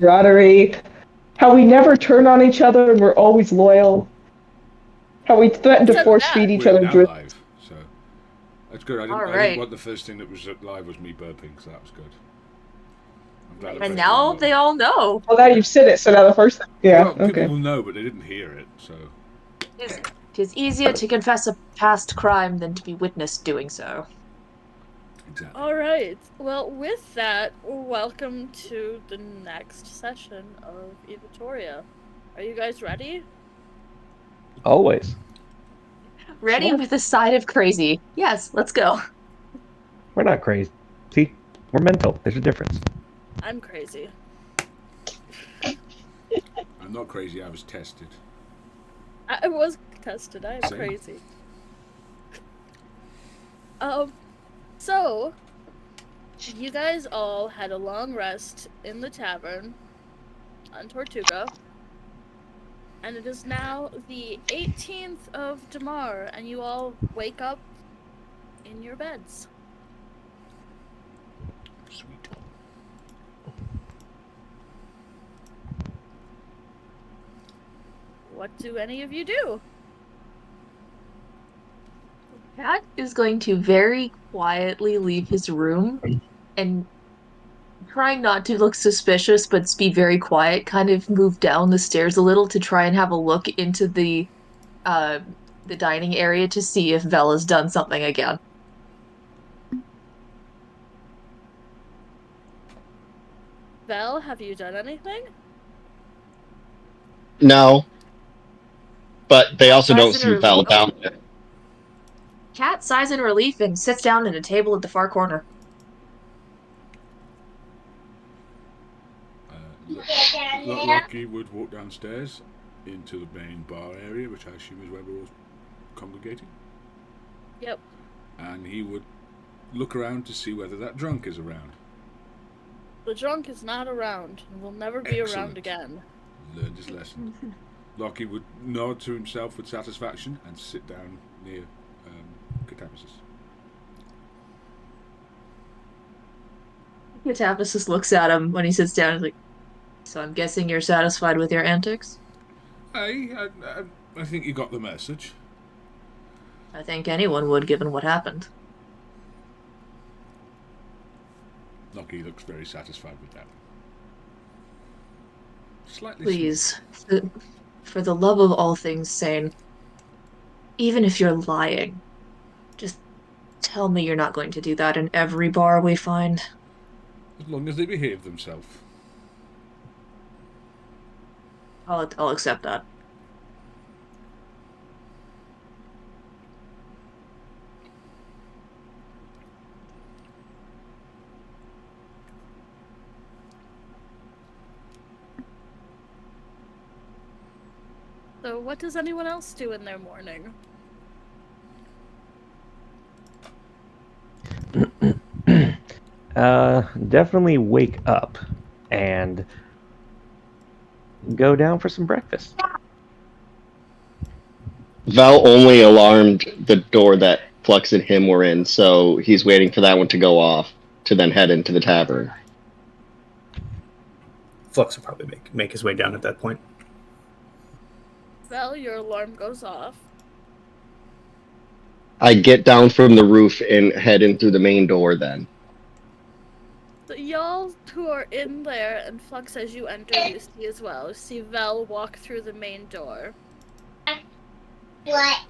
camaraderie, how we never turn on each other and we're always loyal, how we threaten to force feed each We're other now drinks. live, so that's good. I All didn't right. want the first thing that was live was me burping, so that was good. I'm glad I And pressed now one they button. all know. Well, now you've said it, so now the first thing. Yeah, Well, people okay. will know, but they didn't hear it, so. Tis easier to confess a past crime than to be witnessed doing so. Exactly. All right. Well, with that, welcome to the next session of Evatoria. Are you guys ready? Always. Ready Sure. with a side of crazy. Yes, let's go. We're not crazy. See, we're mental. There's a difference. I'm crazy. I'm not crazy, I was tested. I was tested. I am Same. crazy. So, you guys all had a long rest in the tavern on Tortuga. And it is now the 18th of Damar, and you all wake up in your beds. Sweet. What do any of you do? Cat is going to very quietly leave his room and trying not to look suspicious, but be very quiet, kind of move down the stairs a little to try and have a look into the dining area to see if Bella's done something again. Vel, have you done anything? No. But they also don't Sighs see in Val relief. down there. Cat sighs in relief and sits down at a table at the far corner. Lucky would walk downstairs into the main bar area, which I assume is where we're all congregating. Yep. And he would look around to see whether that drunk is around. The drunk is not around and will never be Excellent. around again. Learned his lesson. Lockie would nod to himself with satisfaction and sit down near Catapasis. Catapasis looks at him when he sits down and is like, so I'm guessing you're satisfied with your antics? I think you got the message. I think anyone would, given what happened. Lockie looks very satisfied with that. Slightly Please, for the love of all things sane, even if you're lying, just tell me you're not going to do that in every bar we find. As long as they behave themselves. I'll accept that. So what does anyone else do in their morning? Definitely wake up and go down for some breakfast. Val only alarmed the door that Flux and him were in, so he's waiting for that one to go off to then head into the tavern. Flux will probably make his way down at that point. Vel, your alarm goes off. I get down from the roof and head in through the main door then. So y'all who are in there, and Flux as you enter, you see as well. You see Vel walk through the main door. What?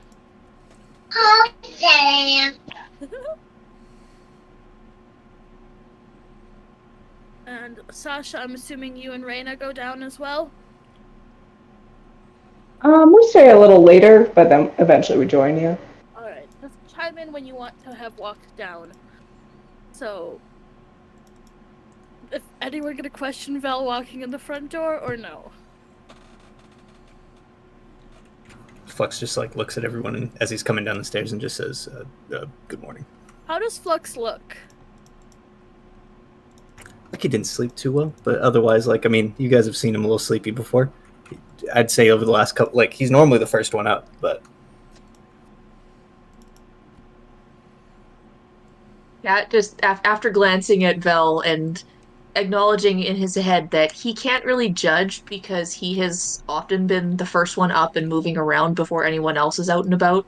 Oh, damn. And Sasha, I'm assuming you and Reyna go down as well? We stay a little later, but then eventually we join you. Alright, just chime in when you want to have walked down. So, if anyone gonna question Vel walking in the front door, or no? Flux just looks at everyone as he's coming down the stairs and just says, "Good morning." How does Flux look? Like he didn't sleep too well, but otherwise, you guys have seen him a little sleepy before. I'd say over the last couple, he's normally the first one up, but Cat just after glancing at Vel and acknowledging in his head that he can't really judge because he has often been the first one up and moving around before anyone else is out and about.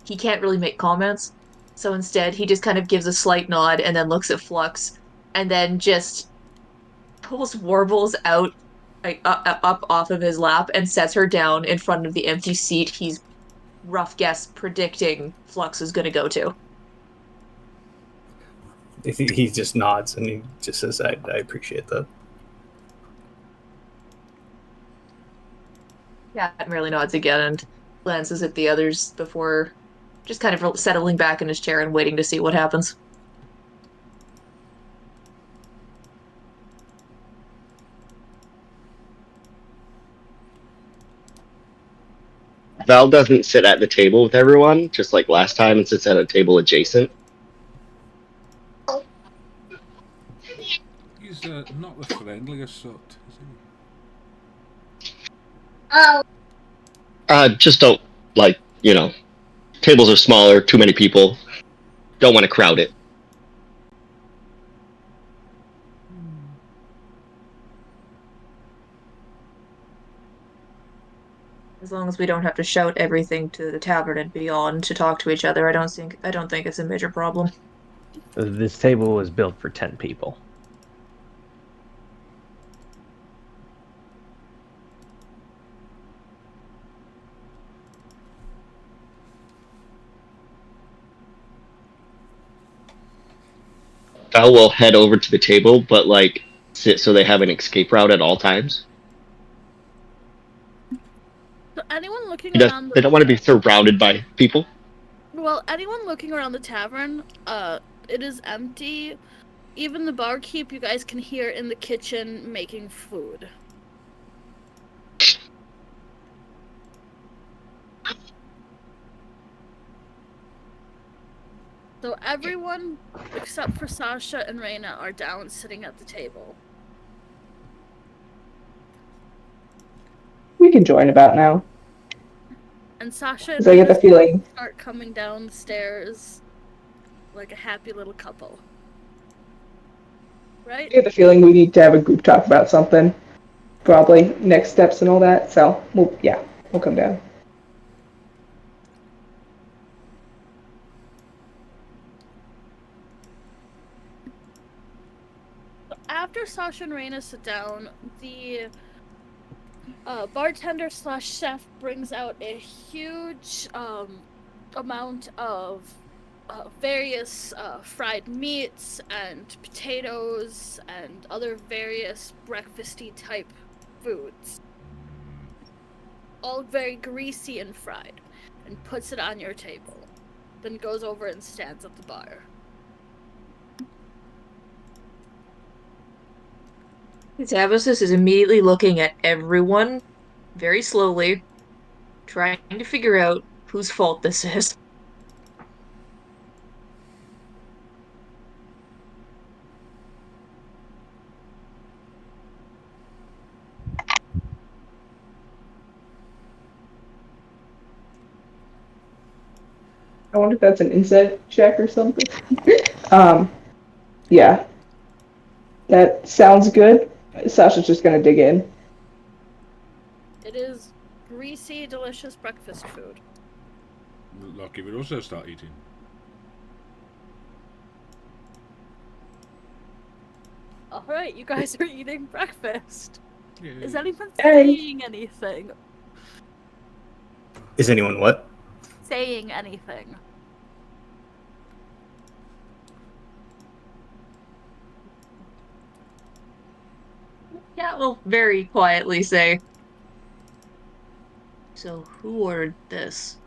He can't really make comments. So instead, he just kind of gives a slight nod and then looks at Flux and then just pulls Warbles out like, up off of his lap and sets her down in front of the empty seat he's rough guess predicting Flux is going to go to. He just nods and he just says, I appreciate that. Yeah, merely nods again and glances at the others before just kind of settling back in his chair and waiting to see what happens. Val doesn't sit at the table with everyone, just like last time, and sits at a table adjacent. He's not the friendliest sort, is he? Oh, Just don't, like, tables are smaller, too many people. Don't want to crowd it. As long as we don't have to shout everything to the tavern and beyond to talk to each other, I don't think it's a major problem. This table was built for 10 people. Val will head over to the table, but, like, sit so they have an escape route at all times. So anyone looking They around don't want to be surrounded by people. Well, anyone looking around the tavern, it is empty. Even the barkeep you guys can hear in the kitchen making food. So everyone except for Sasha and Reina are down sitting at the table. We can join about now. And Sasha and Because I get the Reina feeling. start coming down the stairs like a happy little couple. I Right? get the feeling we need to have a group talk about something. Probably next steps and all that. So, we'll come down. After Sasha and Reina sit down, the bartender / chef brings out a huge amount of various fried meats and potatoes and other various breakfasty type foods. All very greasy and fried, and puts it on your table. Then goes over and stands at the bar. Tabasis is immediately looking at everyone very slowly, trying to figure out whose fault this is. I wonder if that's an insight check or something. Yeah. That sounds good. Sasha's just gonna dig in. It is greasy, delicious breakfast food. Lucky would also start eating. Alright, you guys are eating breakfast. Yeah. Is anyone Hey. saying anything? Is anyone what? Saying anything? Yeah, will very quietly say, "So who ordered this?"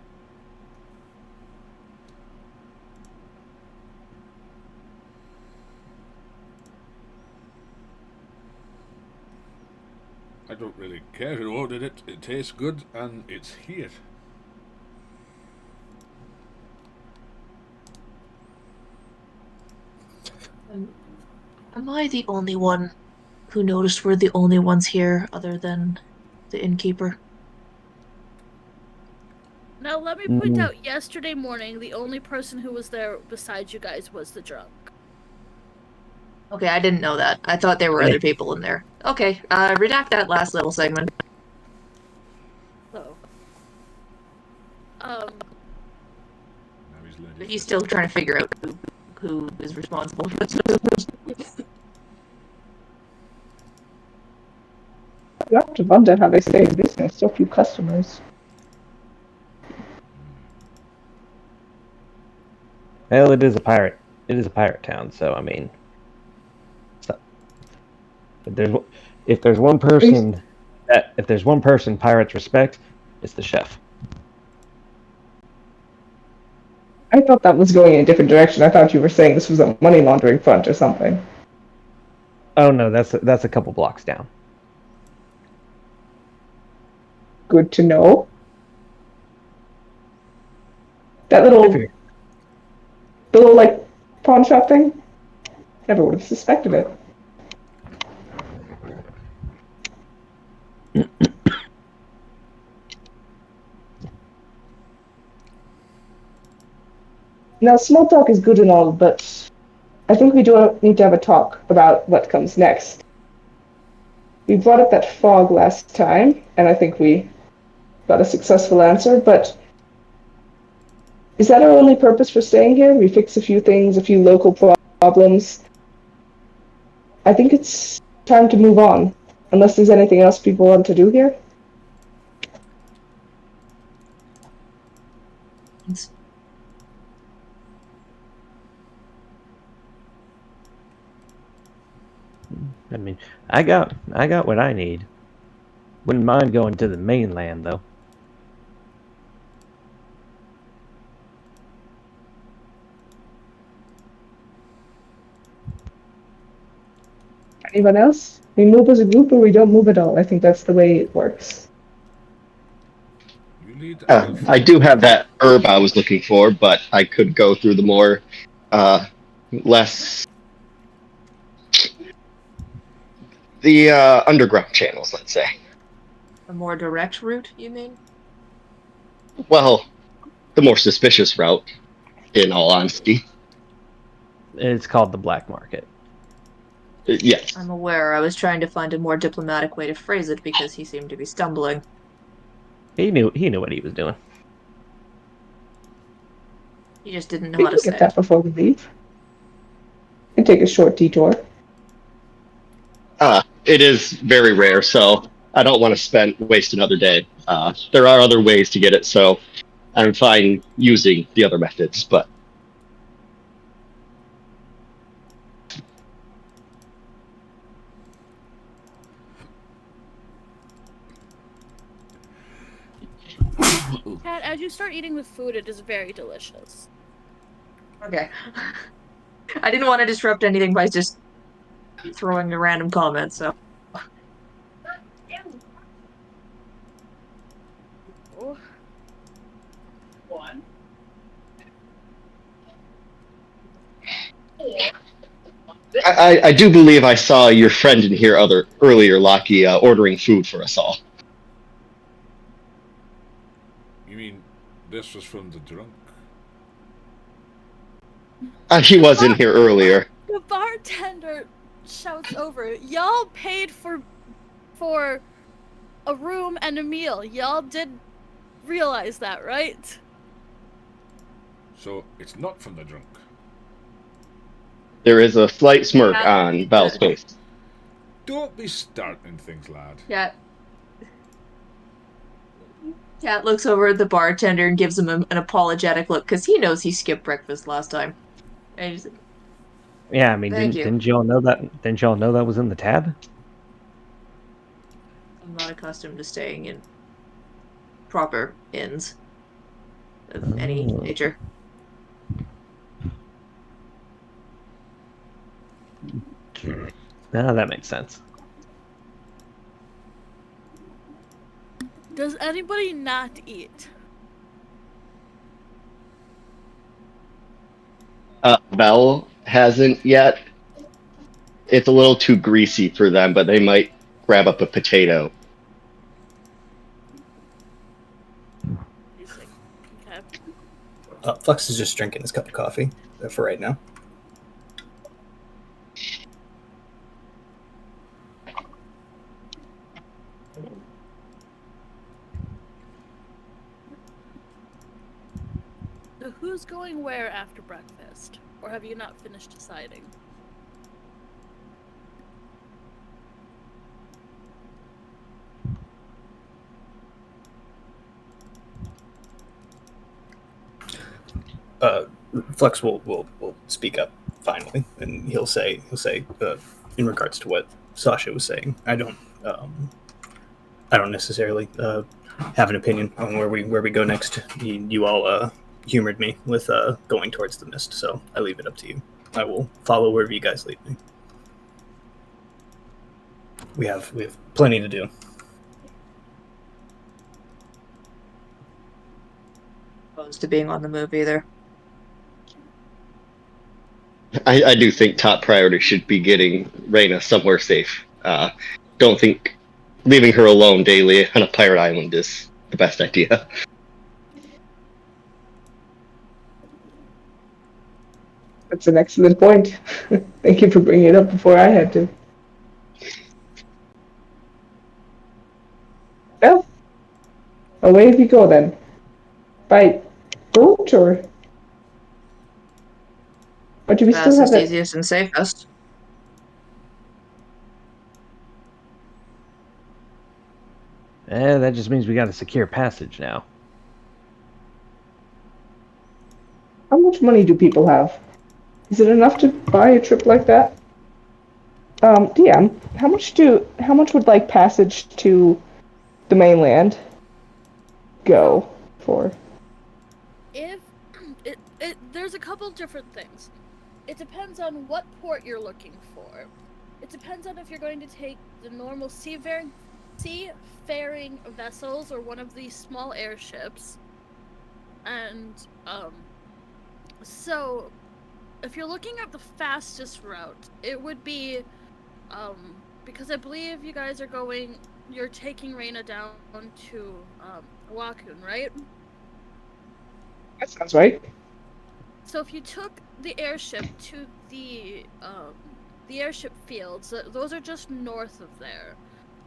I don't really care who ordered it. It tastes good and it's here. Am I the only one who noticed we're the only ones here other than the innkeeper? Now, let me point out, yesterday morning, the only person who was there besides you guys was the drunk. Okay, I didn't know that. I thought there were other people in there. Okay, redact that last little segment. So, Now he's learned But his he's still trying to figure out who is responsible for this. You have to wonder how they stay in business. So few customers. Well, it is a pirate. It is a pirate town, so I mean, if there's one person pirates respect, it's the chef. I thought that was going in a different direction. I thought you were saying this was a money laundering front or something. Oh no, that's a couple blocks down. Good to know. That I little, figured. the little like pawn shop thing. Never would have suspected it. Now, small talk is good and all, but I think we do need to have a talk about what comes next. We brought up that fog last time, and I think we got a successful answer, but is that our only purpose for staying here? We fix a few things, a few local problems. I think it's time to move on, unless there's anything else people want to do here. I mean, I got what I need. Wouldn't mind going to the mainland though. Anyone else? We move as a group or we don't move at all. I think that's the way it works. You need I do have that herb I was looking for, but I could go through the more less the underground channels, let's say. A more direct route, you mean? Well, the more suspicious route, in all honesty. It's called the black market. Yes. I'm aware. I was trying to find a more diplomatic way to phrase it because he seemed to be stumbling. He knew what he was doing. He just didn't know We how can to say get that it. before we leave. And take a short detour. It is very rare, so I don't want to waste another day. There are other ways to get it, so I'm fine using the other methods, but Kat, as you start eating the food, it is very delicious. Okay. I didn't want to disrupt anything by just throwing a random comment, so. Oh. I do believe I saw your friend in here earlier, Lockie, ordering food for us all. You mean this was from the drunk? He was in here earlier. The bartender shouts over, "Y'all paid for a room and a meal. Y'all did realize that, right?" So it's not from the drunk. There is a slight smirk on Val's face. Don't be starting things, lad. Cat looks over at the bartender and gives him an apologetic look because he knows he skipped breakfast last time. And he's like, Yeah, I mean, Thank you. didn't y'all know that? Didn't y'all know that was in the tab? I'm not accustomed to staying in proper inns of any nature. No, that makes sense. Does anybody not eat? Val hasn't yet. It's a little too greasy for them, but they might grab up a potato. Flux is just drinking his cup of coffee for right now. So who's going where after breakfast? Or have you not finished deciding? Flex will speak up finally, and he'll say in regards to what Sasha was saying. I don't necessarily have an opinion on where we go next. You all humored me with going towards the mist, so I leave it up to you. I will follow wherever you guys lead me. We have plenty to do. Opposed to being on the move either. I do think top priority should be getting Reyna somewhere safe. Don't think leaving her alone daily on a pirate island is the best idea. That's an excellent point. Thank you for bringing it up before I had to. Well, away we go then. By boat or do we still have Fastest, that? easiest, and safest. That just means we got a secure passage now. How much money do people have? Is it enough to buy a trip like that? DM, how much would like passage to the mainland go for? If there's a couple different things. It depends on what port you're looking for. It depends on if you're going to take the normal seafaring vessels or one of these small airships. And so if you're looking at the fastest route, it would be because I believe you guys you're taking Reyna down to Wakun, right? That sounds right. So if you took the airship to the airship fields, those are just north of there.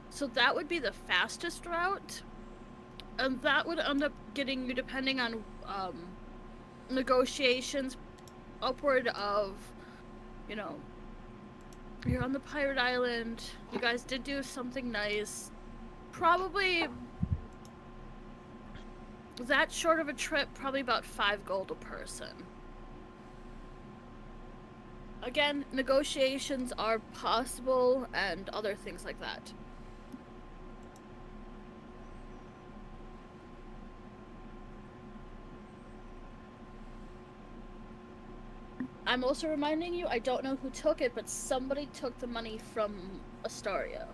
So that would be the fastest route, and that would end up getting you, depending on negotiations, upward of, you're on the pirate island. You guys did do something nice. Probably that short of a trip, probably about 5 gold a person. Again, negotiations are possible and other things like that. I'm also reminding you, I don't know who took it, but somebody took the money from Astoria.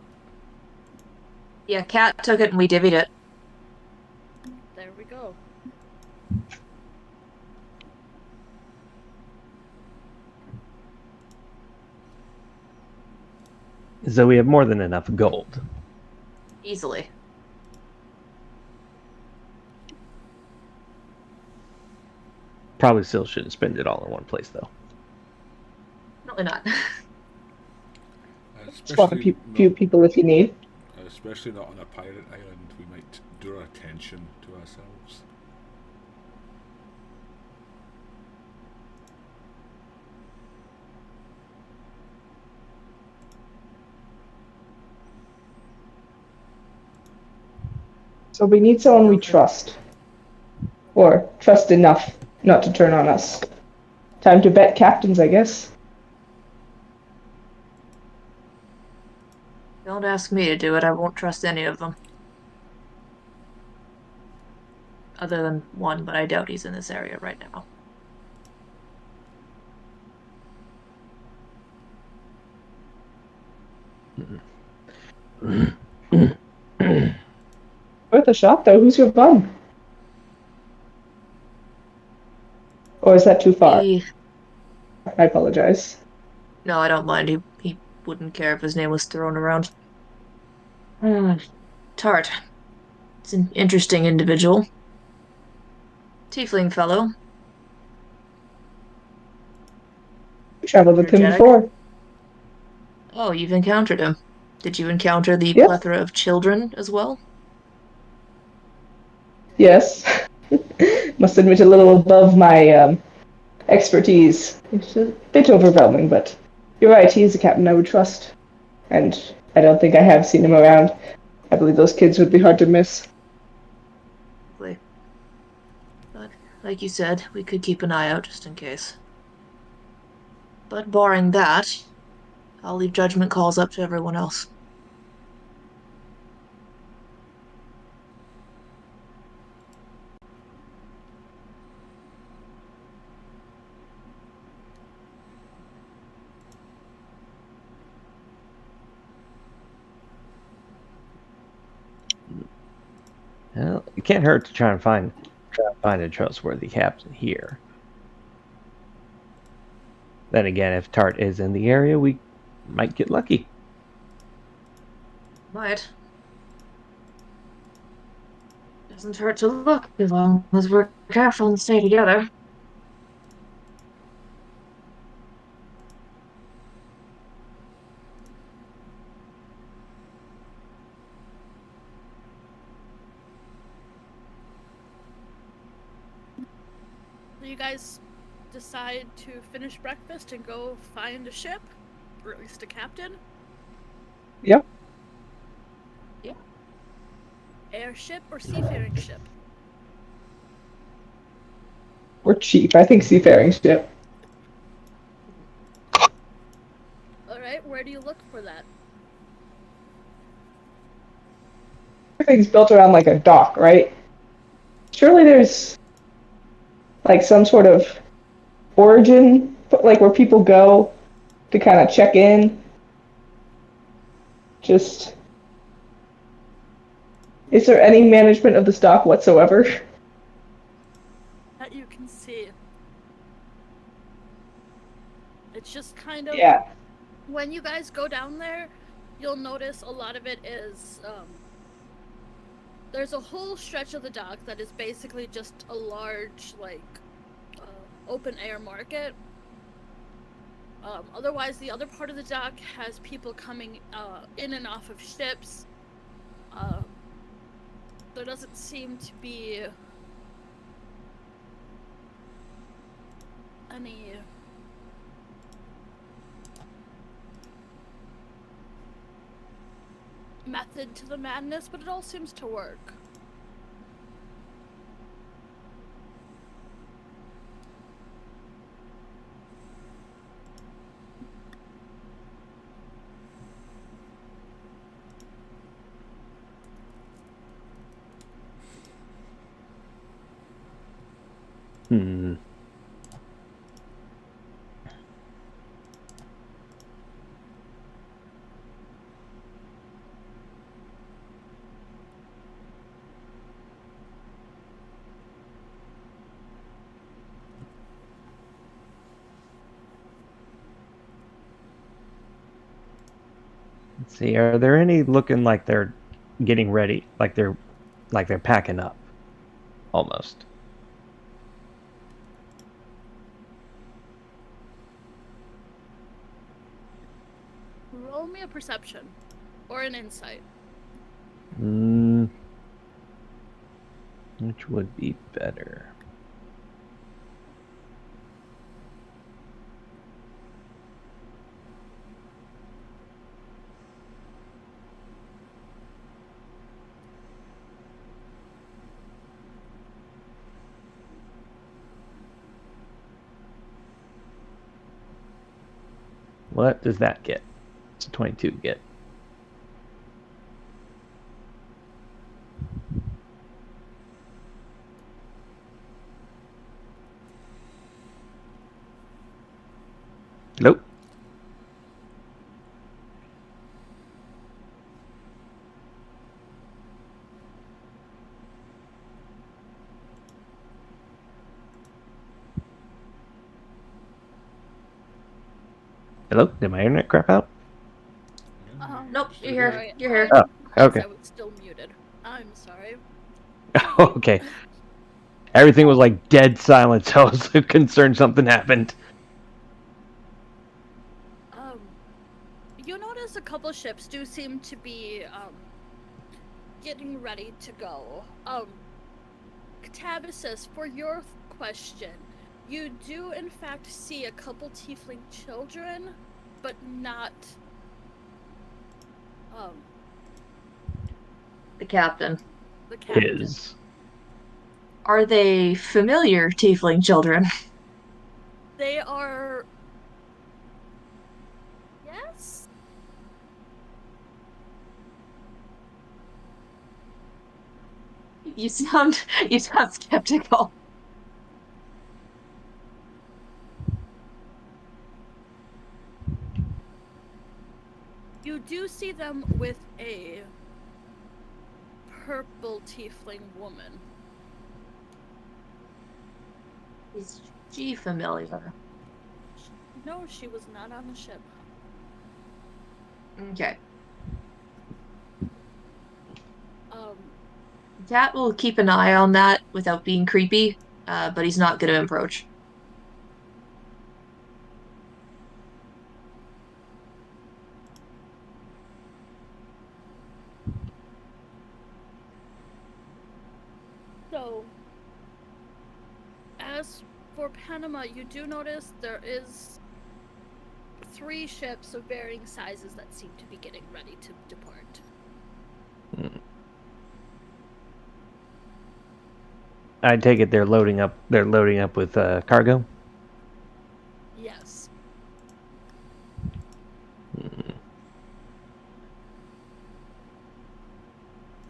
Yeah, Kat took it and we divvied it. There we go. So we have more than enough gold. Easily. Probably still shouldn't spend it all in one place, though. Probably not. Spot a few people if you need. Especially not on a pirate island. We might draw attention to ourselves. So we need someone we trust. Or trust enough not to turn on us. Time to bet captains, I guess. Don't ask me to do it. I won't trust any of them. Other than one, but I doubt he's in this area right now. Worth a shot, though. Who's your bum? Or is that too far? I apologize. No, I don't mind. He wouldn't care if his name was thrown around. Tart. It's an interesting individual. Tiefling fellow. We traveled with him Energetic. before. Oh, you've encountered him. Did you encounter the Yes. plethora of children as well? Yes. Must admit a little above my expertise. It's a bit overwhelming, but you're right, he is a captain I would trust. And I don't think I have seen him around. I believe those kids would be hard to miss. But, like you said, we could keep an eye out just in case. But barring that, I'll leave judgment calls up to everyone else. Well, it can't hurt to try and find a trustworthy captain here. Then again, if Tart is in the area, we might get lucky. Might. Doesn't hurt to look as long as we're careful and stay together. You guys decide to finish breakfast and go find a ship, or at least a captain. Yep. Yep. Airship or seafaring ship? We're cheap. I think seafaring ship. Alright, where do you look for that? Everything's built around like a dock, right? Surely there's like some sort of origin, like where people go to kind of check in. Just, is there any management of the stock whatsoever? That you can see. It's just kind of... Yeah. When you guys go down there, you'll notice a lot of it is, there's a whole stretch of the dock that is basically just a large, like, open air market. Otherwise, the other part of the dock has people coming in and off of ships. There doesn't seem to be any method to the madness, but it all seems to work. Hmm. Let's see. Are there any looking like they're getting ready, like they're packing up, almost? Roll me a perception or an insight. Which would be better? What does that get? It's a 22 get. Nope. Hello? Did my internet crap out? Nope, you're here. Sorry, You're here. Oh, okay. I was still muted. I'm sorry. Okay. Everything was like dead silent, so I was concerned something happened. You notice a couple ships do seem to be getting ready to go. Catabasis, for your question, you do in fact see a couple tiefling children, but not The captain. the captain. Is Are they familiar tiefling children? They are. Yes? You sound skeptical. You do see them with a purple tiefling woman. Is she familiar? No, she was not on the ship. Okay. Cat will keep an eye on that without being creepy, but he's not going to approach. So, as for Panama, you do notice there is 3 ships of varying sizes that seem to be getting ready to depart. I take it they're loading up. They're loading up with cargo. Yes.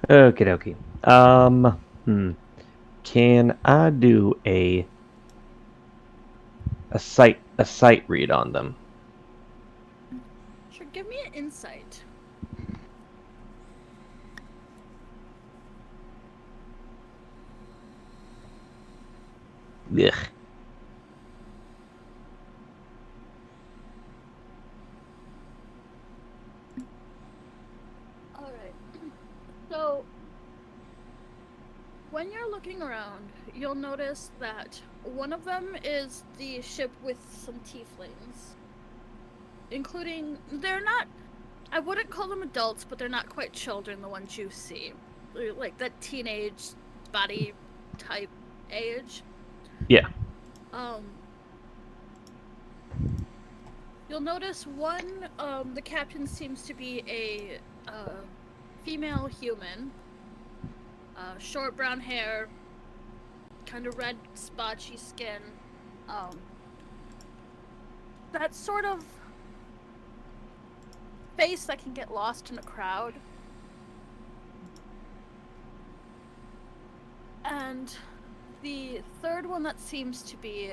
Okie dokie. Can I do a sight read on them? Sure, give me an insight. Ugh. Alright. So, when you're looking around, you'll notice that one of them is the ship with some tieflings. Including, they're not, I wouldn't call them adults, but they're not quite children, the ones you see. They're like that teenage body type age. Yeah. You'll notice one, the captain seems to be a female human. Short brown hair, kind of red spotchy skin. That sort of face that can get lost in a crowd. And the third one that seems to be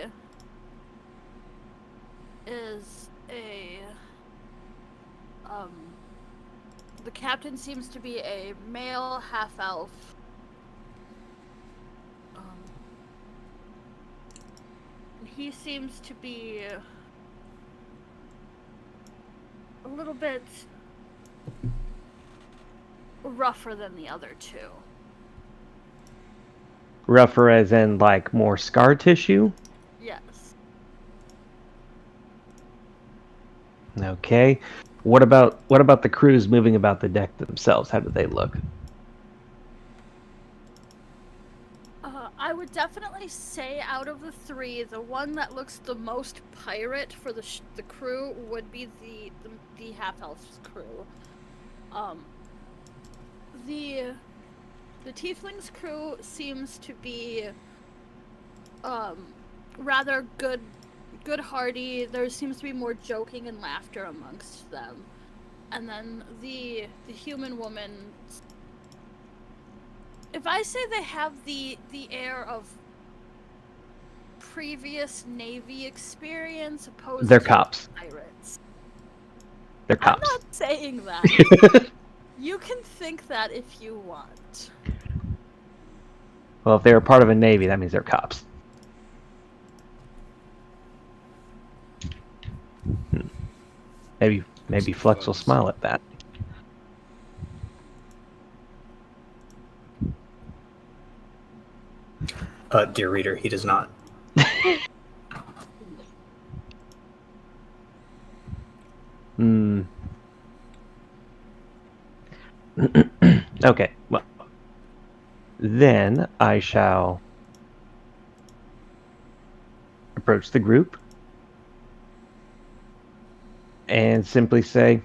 is a the captain seems to be a male half-elf. He seems to be a little bit rougher than the other 2. Rougher as in like more scar tissue? Yes. Okay. What about the crews moving about the deck themselves? How do they look? I would definitely say out of the 3, the one that looks the most pirate for the crew would be the half-elf's crew. The tiefling's crew seems to be rather good-hearty. There seems to be more joking and laughter amongst them. And then the human woman, if I say they have the air of previous Navy experience opposed They're to cops. pirates. They're I'm cops. not saying that. You can think that if you want. Well, if they're part of a navy, that means they're cops. Maybe Flex will smile at that. Dear reader, he does not. Okay, well, then I shall approach the group and simply say,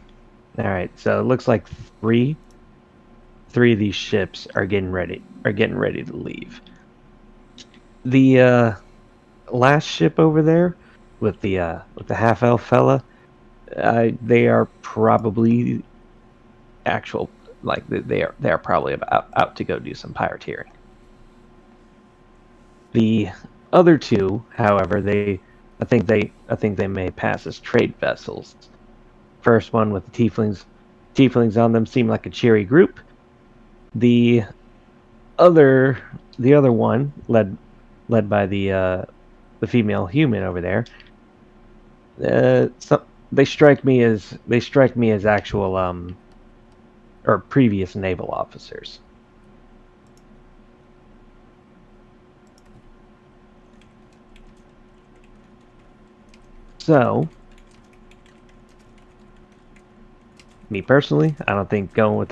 all right, so it looks like three of these ships are getting ready to leave. The last ship over there with the half elf fella, they are probably actual, like they are probably out to go do some pirateering. The other two, however, I think they may pass as trade vessels. First one with the tieflings on them seem like a cheery group. The other one, led by the female human over there, they strike me as actual or previous naval officers. So, me personally, I don't think going with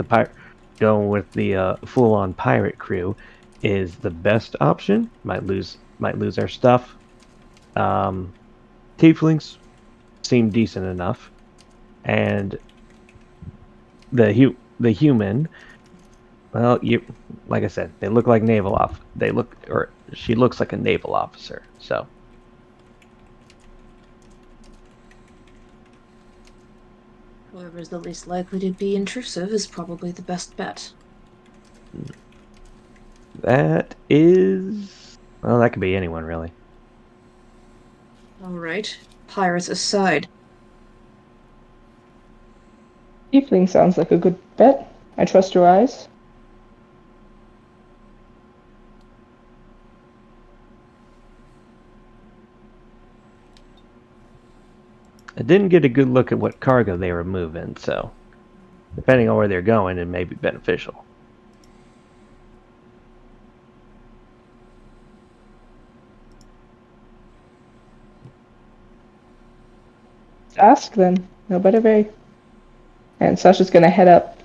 the full-on pirate crew is the best option. Might lose our stuff. Tieflings seem decent enough, and the human, well, like I said, they look like she looks like a naval officer. So. Whoever is the least likely to be intrusive is probably the best bet. That is... Well, that could be anyone, really. Alright, pirates aside. Tiefling sounds like a good bet. I trust your eyes. I didn't get a good look at what cargo they were moving, so depending on where they're going, it may be beneficial. Ask then. No better way. And Sasha's gonna head up,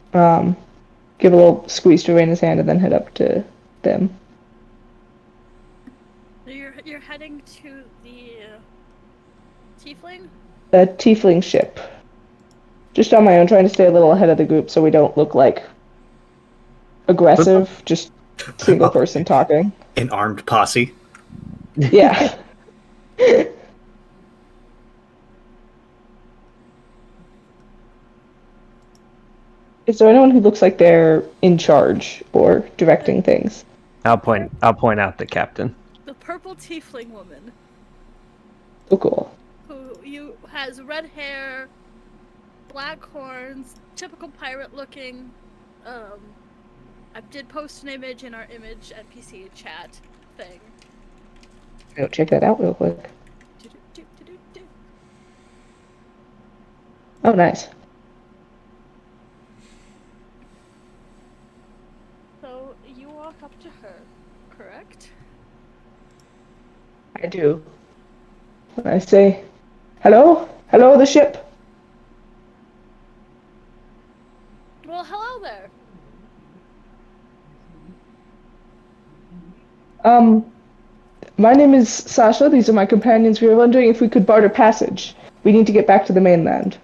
give a little squeeze to Raina's hand, and then head up to them. You're heading to the tiefling? The tiefling ship. Just on my own, trying to stay a little ahead of the group so we don't look like aggressive, just single person talking. An armed posse. Yeah. Is there anyone who looks like they're in charge or directing things? I'll point out the captain. The purple tiefling woman. Oh, cool. Who has red hair, black horns, typical pirate looking. I did post an image in our image NPC chat thing. Go check that out real quick. Oh, nice. So you walk up to her, correct? I do. And I say, hello? Hello, the ship? Well, hello there. My name is Sasha. These are my companions. We were wondering if we could barter passage. We need to get back to the mainland.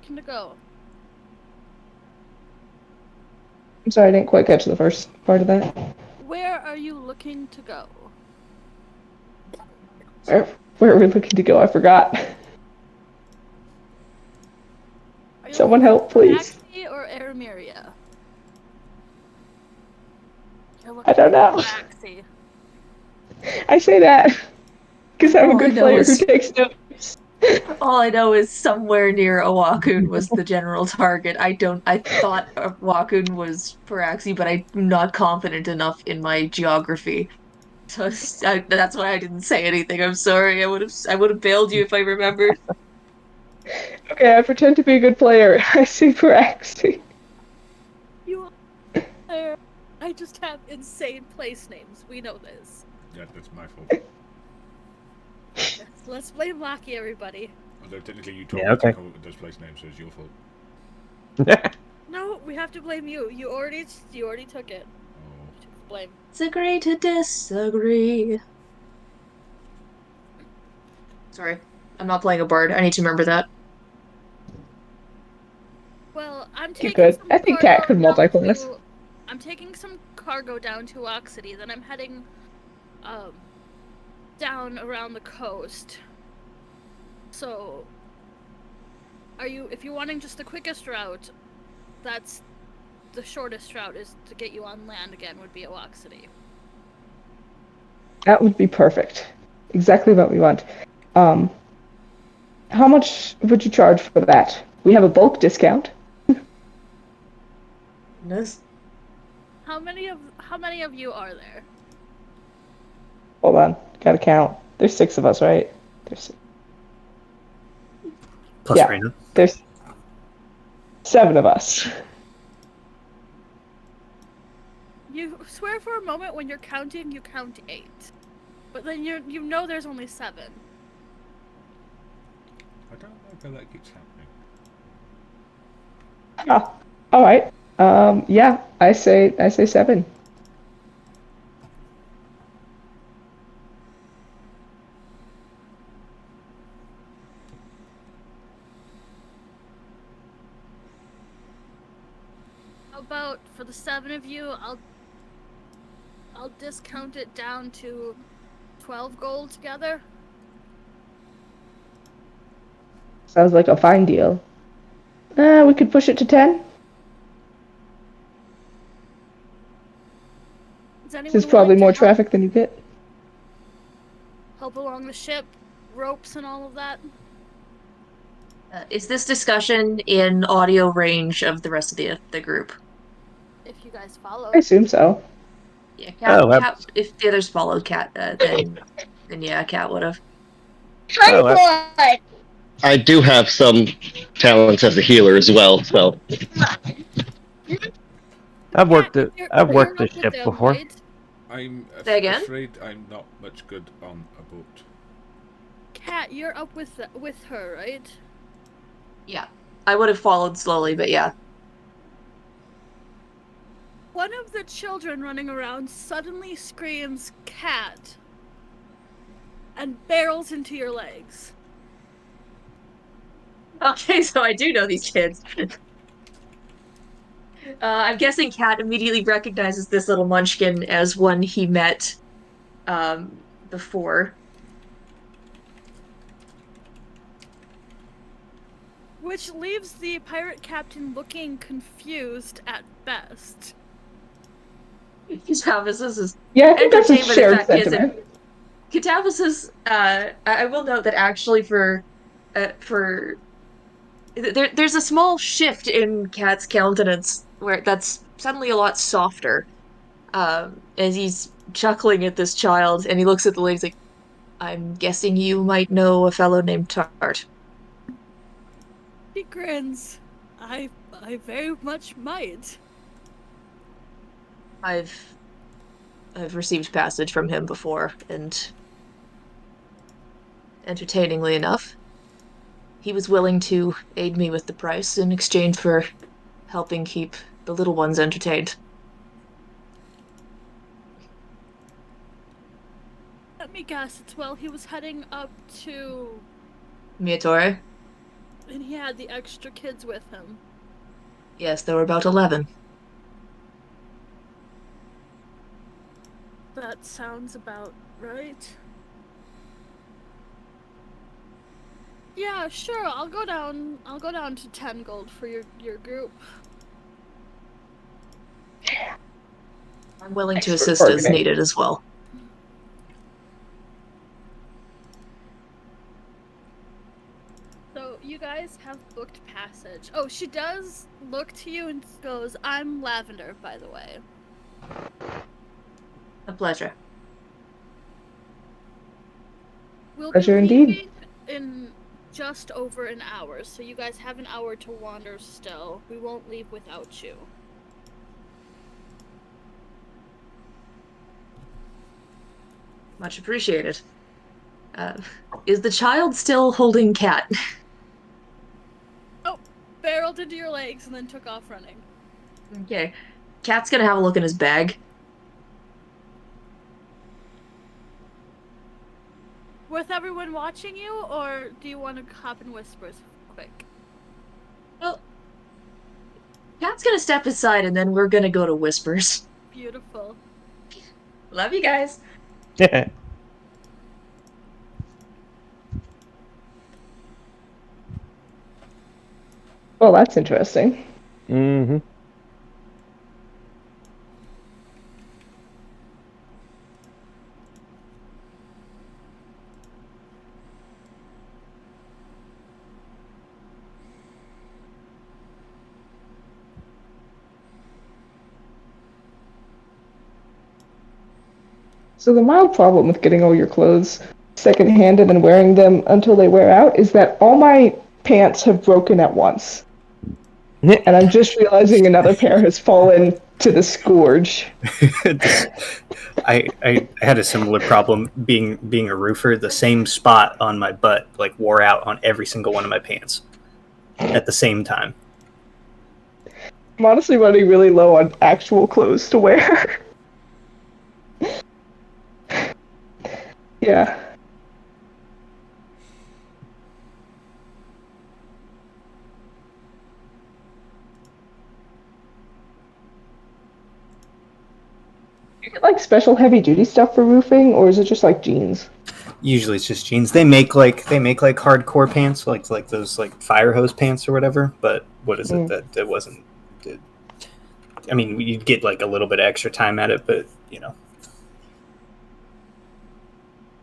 Can to go. I'm sorry, I didn't quite catch the first part of that. Where are you looking to go? Where are we looking to go? I forgot. Someone help, please. Axie or Arameria? I don't know. Axie. I say that because I'm a good player who takes notes. All I know is somewhere near Awakun was the general target. I thought Awakun was Paraxi, but I'm not confident enough in my geography. So that's why I didn't say anything. I'm sorry. I would have bailed you if I remembered. Okay, I pretend to be a good player. I see Paraxi. You are. I just have insane place names. We know this. Yeah, that's my fault. Let's blame Lockie, everybody. Although technically you told Yeah, me okay. to come up with those place names, so it's your fault. No, we have to blame you. You already took it. Oh. You took the blame. Disagree to disagree. Sorry, I'm not playing a bard. I need to remember that. Well, I'm You taking could. some I think cargo Cat could down multi-class. to. I'm taking some cargo down to Oak City. Then I'm heading, down around the coast. So, if you're wanting just the quickest route, that's the shortest route is to get you on land again would be Oak City. That would be perfect. Exactly what we want. How much would you charge for that? We have a bulk discount. Goodness. How many of you are there? Hold on, gotta count. There's 6 of us, right? There's Plus Yeah. Reyna. there's 7 of us. You swear for a moment when you're counting, you count 8. But then you know there's only 7. I don't know how that keeps happening. Ah, all right. Yeah, I say 7. How about for the 7 of you, I'll discount it down to 12 gold together. Sounds like a fine deal. We could push it to 10. Is anyone There's probably willing to more help- traffic than you get. help along the ship, ropes and all of that? Is this discussion in audio range of the rest of the group? If you guys follow. I assume so. Yeah, Cat. Oh, Cat if the others followed Cat, then yeah, Cat would have. Oh, What? I do have some talents as a healer as well, so I've worked Cat, it. you're- I've you're worked up this with ship them, before. right? I'm Say again? afraid I'm not much good on a boat. Cat, you're up with her, right? Yeah, I would have followed slowly, but yeah. One of the children running around suddenly screams "cat" and barrels into your legs. Okay, so I do know these kids. I'm guessing Cat immediately recognizes this little munchkin as one he met before. Which leaves the pirate captain looking confused at best. Cataphys is Yeah, I think that's a entertained by the shared fact he isn't. sentiment. Cataphys is. I will note that actually there's a small shift in Cat's countenance where that's suddenly a lot softer. As he's chuckling at this child, and he looks at the ladies like, "I'm guessing you might know a fellow named Tart." He grins. I very much might. I've received passage from him before, and entertainingly enough, he was willing to aid me with the price in exchange for helping keep the little ones entertained. Let me guess, it's while he was heading up to... Evatoria? and he had the extra kids with him. Yes, there were about 11. That sounds about right. Yeah, sure, I'll go down to 10 gold for your group. I'm willing to Expert assist as bargaining. needed as well. So, you guys have booked passage. Oh, she does look to you and goes, "I'm Lavender, by the way." A pleasure. We'll Pleasure be indeed. leaving in just over an hour, so you guys have an hour to wander still. We won't leave without you. Much appreciated. Uh, is the child still holding Cat? Barreled into your legs and then took off running. Okay. Cat's gonna have a look in his bag. With everyone watching you, or do you want to hop in whispers quick? Well, Cat's gonna step aside and then we're gonna go to Whispers. Beautiful. Love you guys. Well, that's interesting. Mm-hmm. So the mild problem with getting all your clothes secondhand and then wearing them until they wear out is that all my pants have broken at once. And I'm just realizing another pair has fallen to the scourge. I had a similar problem being a roofer. The same spot on my butt like wore out on every single one of my pants at the same time. I'm honestly running really low on actual clothes to wear. Yeah. You get like special heavy duty stuff for roofing, or is it just like jeans? Usually it's just jeans. They make like hardcore pants, like those like fire hose pants or whatever. But what is it that wasn't? I mean, you'd get like a little bit of extra time at it, but you know.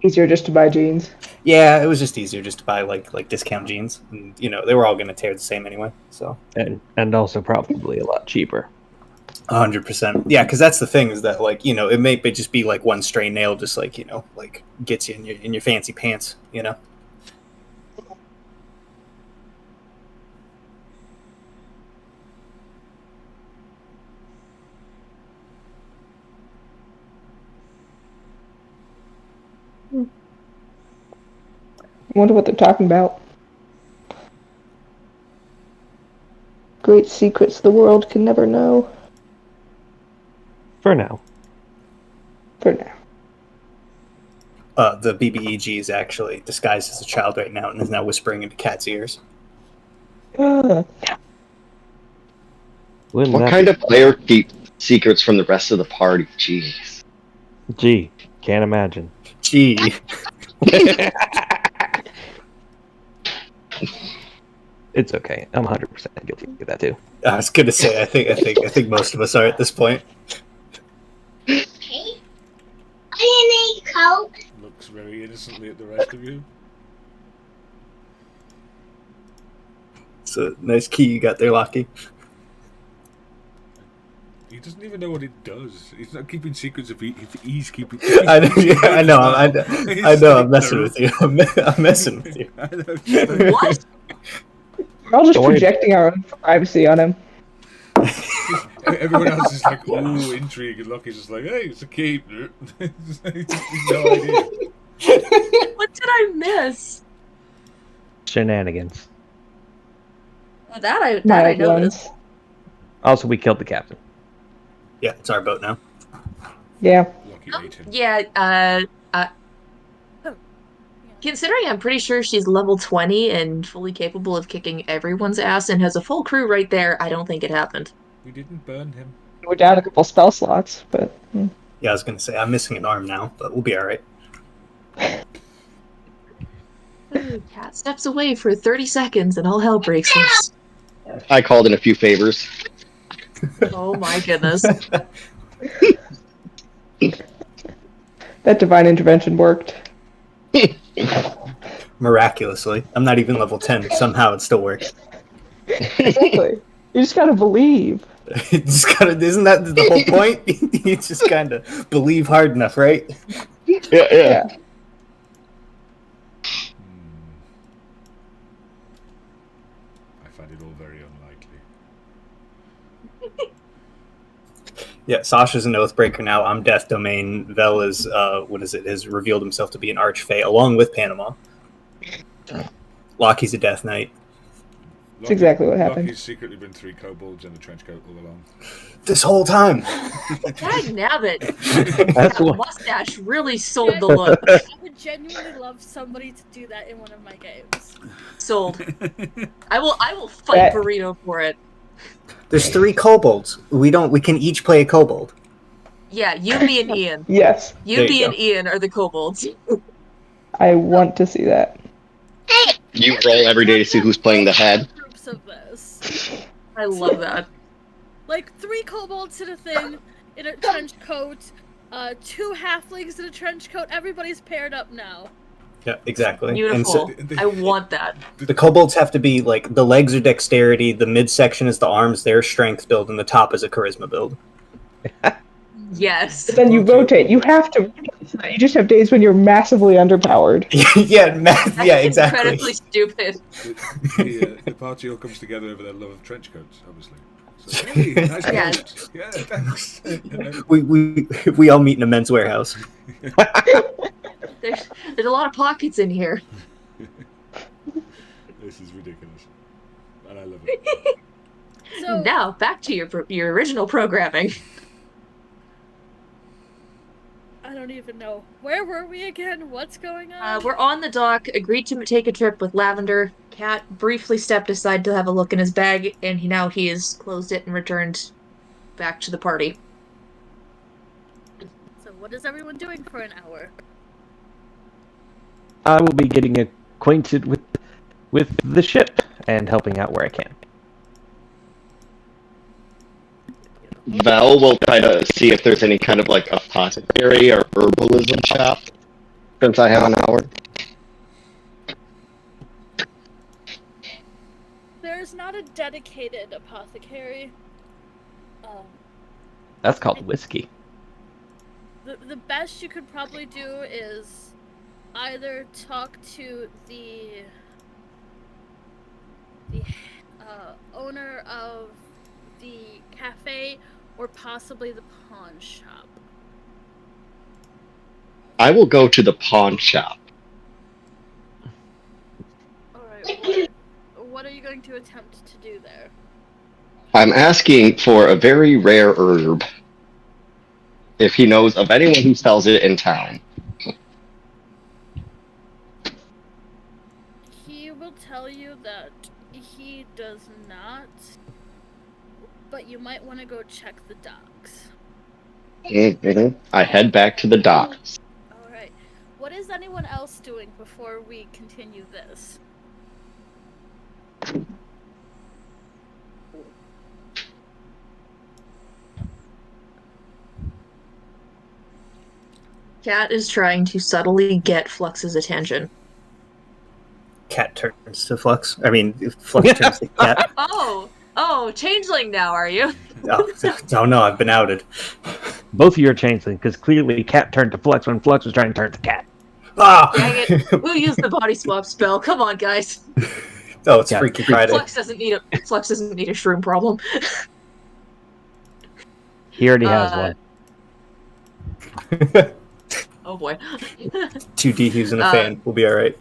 Easier just to buy jeans. Yeah, it was just easier just to buy like discount jeans, and you know they were all going to tear the same anyway. So And also probably a lot cheaper. 100%. Yeah, because that's the thing is that like you know it may just be like one stray nail, just like you know like gets you in your fancy pants, you know. I wonder what they're talking about. Great secrets the world can never know. For now. For now. The BBEG is actually disguised as a child right now and is now whispering into Cat's ears. Ah. Wouldn't What that kind be- of player keeps secrets from the rest of the party? Jeez. Gee, can't imagine. Gee. It's okay. I'm 100% guilty of that too. I was gonna say I think most of us are at this point. Okay. I need Coke. Looks very innocently at the rest of you. It's a nice key you got there, Lockie. He doesn't even know what it does. He's not keeping secrets if he's keeping. I know. Yeah, I know. I know. I'm messing with you. I'm messing with you. I know. What? We're all just Don't worry. projecting our own privacy on him. Everyone else is like, "Ooh, intrigue," and Lucky's just like, "Hey, it's a keep." He's no idea. What did I miss? Shenanigans. That I Mild noticed. ones. Also, we killed the captain. Yeah, it's our boat now. Yeah. Lucky ate him. Yeah, considering I'm pretty sure she's level 20 and fully capable of kicking everyone's ass and has a full crew right there, I don't think it happened. We didn't burn him. We're down a couple spell slots, but Yeah, I was gonna say I'm missing an arm now, but we'll be all right. Cat steps away for 30 seconds and all hell breaks loose. I called in a few favors. Oh my goodness. that divine intervention worked. Miraculously, I'm not even level 10. Somehow it still works. Exactly. You just gotta believe. Just gotta, isn't that the whole point? You just kind of believe hard enough, right? Yeah. Yeah. I find it all very unlikely. Yeah, Sasha's an Oathbreaker now. I'm Death Domain. Vel is, has revealed himself to be an Archfey, along with Panama. Lockie's a Death Knight. That's exactly what happened. Lockie's secretly been 3 kobolds in a trench coat all along. This whole time! Dag nabbit! That's That what. mustache really sold the look. I would genuinely love somebody to do that in one of my games. Sold. I will fight Burrito for it. There's 3 kobolds. We can each play a kobold. Yeah, you, me, and Ian. Yes, You, There you me, go. and Ian are the kobolds. I want to see that. You roll every day to see who's playing the head. Groups of this. I love that. Like 3 kobolds in a thing, in a trench coat, 2 halflings in a trench coat. Everybody's paired up now. Yeah, exactly. Beautiful. And so I want that. the kobolds have to be like the legs are dexterity, the midsection is the arms, their strength build, and the top is a charisma build. Yes. But then you rotate. You have to. You just have days when you're massively underpowered. yeah, That's exactly. incredibly stupid. The party all comes together over their love of trench coats, obviously. So, hey, nice Yeah. coat. Yeah, thanks. We all meet in a men's warehouse. There's a lot of pockets in here. This is ridiculous, and I love it. So Now, back to your original programming. I don't even know. Where were we again? What's going on? We're on the dock, agreed to take a trip with Lavender. Cat briefly stepped aside to have a look in his bag, and he has closed it and returned back to the party. So what is everyone doing for an hour? I will be getting acquainted with the ship and helping out where I can. Val will try to see if there's any kind of like apothecary or herbalism shop, since I have an hour. There's not a dedicated apothecary. That's called whiskey. The best you could probably do is either talk to the owner of the cafe or possibly the pawn shop. I will go to the pawn shop. Alright, what are you going to attempt to do there? I'm asking for a very rare herb. If he knows of anyone who sells it in town. He will tell you that he does not, but you might want to go check the docks. Mm-hmm. I head back to the docks. Alright. What is anyone else doing before we continue this? Cat is trying to subtly get Flux's attention. Cat turns to Flux. I mean, Flux turns to Cat. Oh, changeling now, are you? Oh no, I've been outed. Both of you are changeling, because clearly Cat turned to Flux when Flux was trying to turn to Cat. Ah! Dang it. Who used the body swap spell? Come on, guys. Oh, it's Yeah. Freaky Friday. Flux doesn't need a shroom problem. He already has one. Oh boy. 2 dehues and a fan. We'll be alright.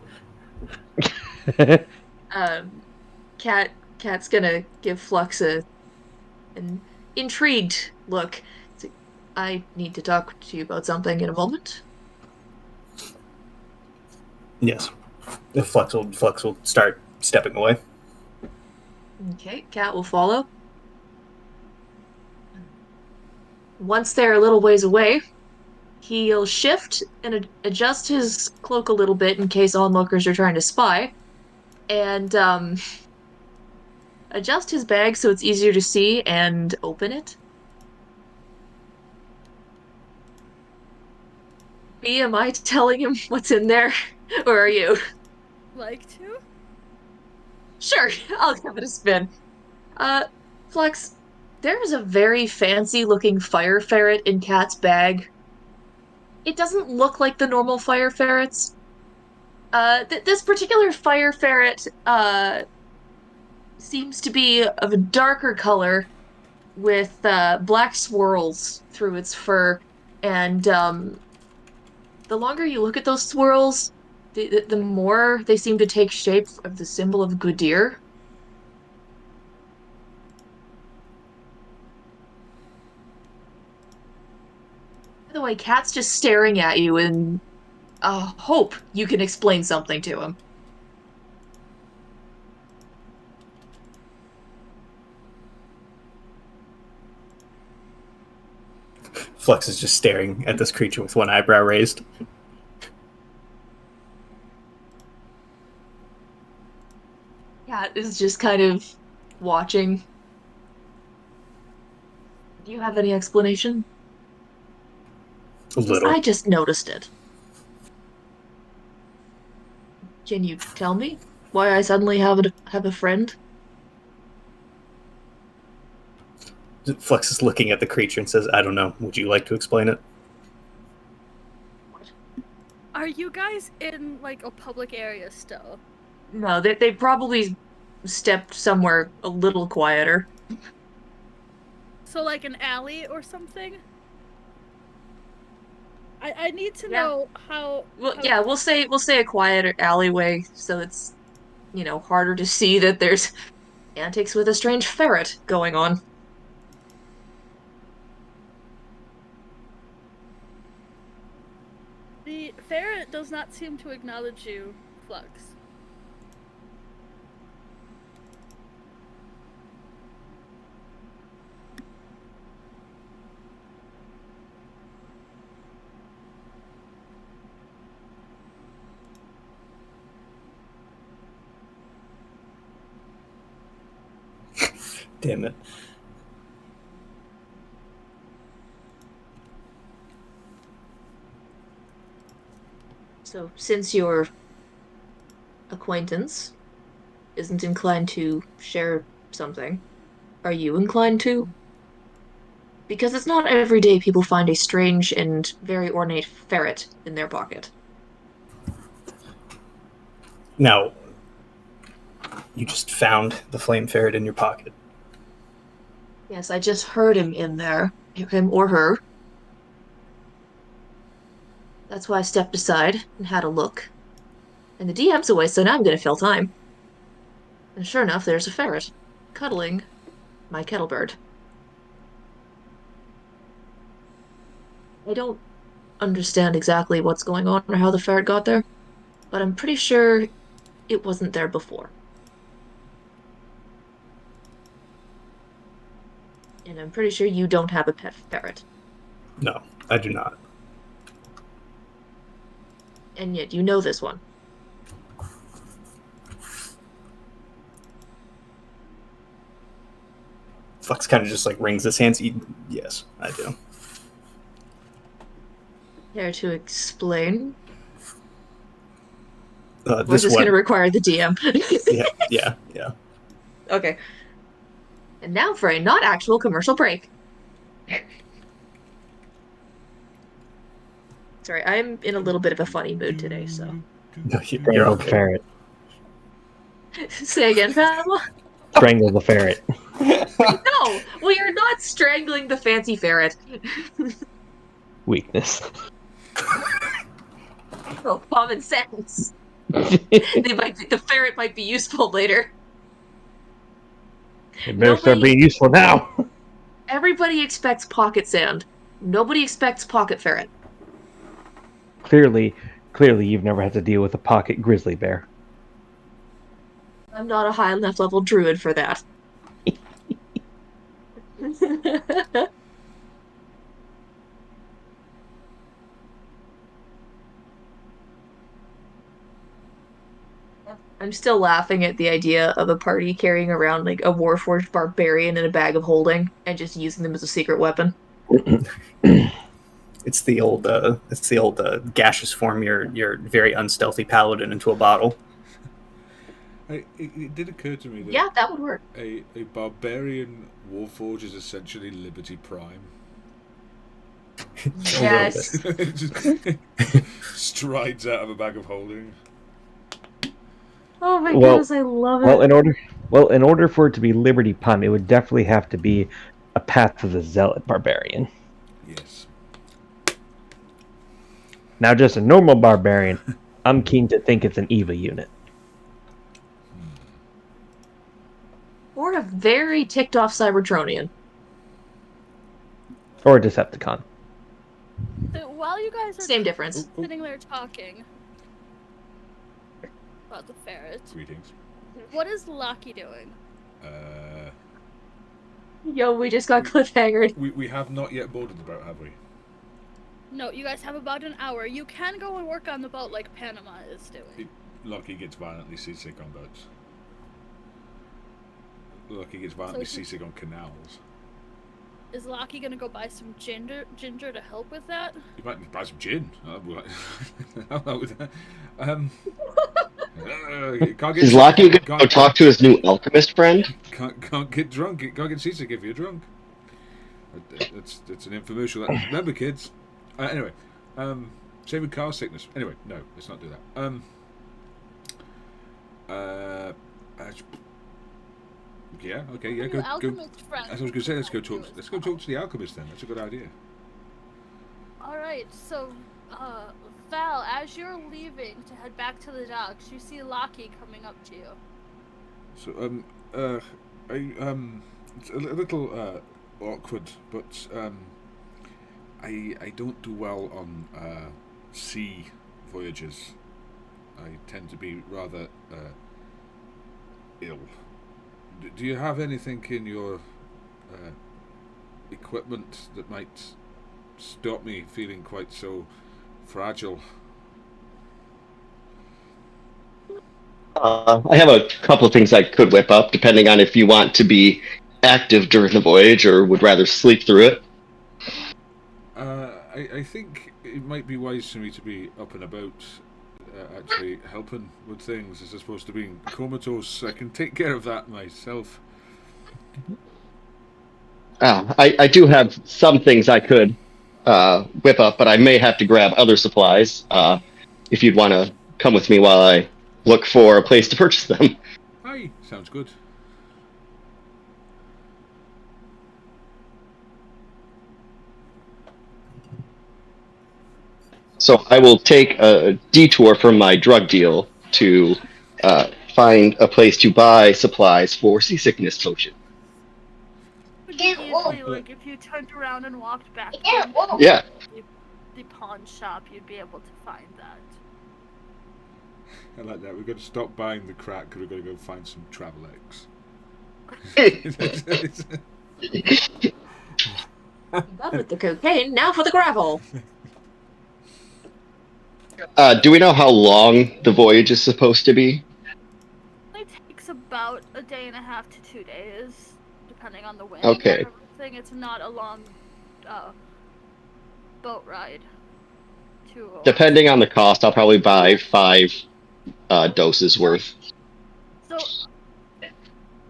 Cat's gonna give Flux an intrigued look. I need to talk to you about something in a moment. Yes. Flux will start stepping away. Okay, Cat will follow. Once they're a little ways away, he'll shift and adjust his cloak a little bit in case onlookers are trying to spy, and adjust his bag so it's easier to see and open it. B, am I telling him what's in there? Or are you? Like to? Sure, I'll give it a spin. Flex, there's a very fancy-looking fire ferret in Cat's bag. It doesn't look like the normal fire ferrets. This particular fire ferret, seems to be of a darker color, with black swirls through its fur, and the longer you look at those swirls, the more they seem to take shape of the symbol of Gudir. By the way, Cat's just staring at you and hope you can explain something to him. Flux is just staring at this creature with one eyebrow raised. Cat is just kind of watching. Do you have any explanation? A little. I just noticed it. Can you tell me why I suddenly have a friend? Flux is looking at the creature and says, I don't know. Would you like to explain it? Are you guys in, like, a public area still? No, they probably stepped somewhere a little quieter. So, like, an alley or something? I need to know how... Well, yeah, we'll say a quieter alleyway, so it's, harder to see that there's antics with a strange ferret going on. The ferret does not seem to acknowledge you, Flux. Damn it. So, since your acquaintance isn't inclined to share something, are you inclined to? Because it's not every day people find a strange and very ornate ferret in their pocket. Now, you just found the flame ferret in your pocket. Yes, I just heard him in there. Him or her. That's why I stepped aside and had a look. And the DM's away, so now I'm gonna fill time. And sure enough, there's a ferret, cuddling my kettlebird. I don't understand exactly what's going on or how the ferret got there, but I'm pretty sure it wasn't there before. And I'm pretty sure you don't have a pet ferret. No, I do not. And yet you know this one. Flux kind of just like wrings his hands. Yes, I do. Care to explain? This We're just one. going to require the DM. Yeah. Okay. And now for a not actual commercial break. Sorry, I'm in a little bit of a funny mood today, so. No, Strangle you're the okay. ferret. Say again, Fatma? Strangle the ferret. No! We are not strangling the fancy ferret. Weakness. Oh, common sense. The ferret might be useful later. It better start being useful now. Everybody expects pocket sand. Nobody expects pocket ferret. Clearly, you've never had to deal with a pocket grizzly bear. I'm not a high enough level druid for that. I'm still laughing at the idea of a party carrying around like a warforged barbarian in a bag of holding and just using them as a secret weapon. It's the old gaseous form your very unstealthy paladin into a bottle. It did occur to me that Yeah, that would work. a barbarian warforge is essentially Liberty Prime. Yes. It just strides out of a bag of holding. Oh my goodness, I love it. In order for it to be Liberty Prime, it would definitely have to be a Path of the Zealot barbarian. Yes. Now, just a normal barbarian, I'm keen to think it's an EVA unit. Or a very ticked off Cybertronian. Or a Decepticon. So while you guys are Same difference. sitting there talking about the ferret, Greetings. what is Lucky doing? Yo, we just got cliffhangered. We have not yet boarded the boat, have we? No, you guys have about an hour. You can go and work on the boat like Panama is doing. Lucky gets violently seasick on boats. Lucky gets violently seasick on canals. Is Lucky gonna go buy some ginger to help with that? You might buy some gin. Is Lockie going to go talk to his new alchemist friend? Can't get drunk. Can't get seasick if you're drunk. It's an infomercial. Remember, kids. Anyway, same with car sickness. Anyway, no, let's not do that. Yeah. Okay. Yeah. Go. As I was going to say, let's go talk to the alchemist then. That's a good idea. All right. So, Val, as you're leaving to head back to the docks, you see Lockie coming up to you. So, it's a little awkward, but I don't do well on sea voyages. I tend to be rather ill. Do you have anything in your equipment that might stop me feeling quite so fragile? I have a couple of things I could whip up, depending on if you want to be active during the voyage or would rather sleep through it. I think it might be wise for me to be up and about, actually helping with things as opposed to being comatose. I can take care of that myself. I do have some things I could whip up, but I may have to grab other supplies if you'd want to come with me while I look for a place to purchase them. Aye, sounds good. So I will take a detour from my drug deal to find a place to buy supplies for seasickness potion. Easily, like if you turned around and walked back to Yeah. the pawn shop, you'd be able to find that. I like that. We're going to stop buying the crack because we're going to go find some Travelex. Done with the cocaine, now for the gravel. Do we know how long the voyage is supposed to be? It takes about a day and a half to 2 days, depending on the wind. Okay. And everything. It's not a long boat ride. Depending on the cost, I'll probably buy 5 doses worth. So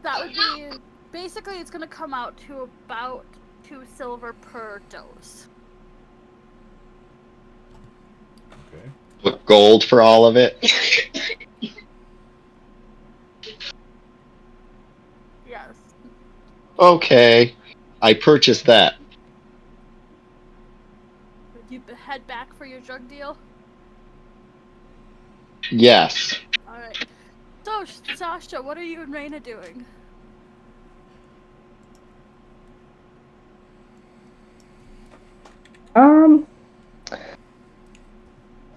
that would be basically it's gonna come out to about 2 silver per dose. Okay. With gold for all of it. Yes. Okay, I purchased that. Would you head back for your drug deal? Yes. Alright. So, Sasha, what are you and Raina doing?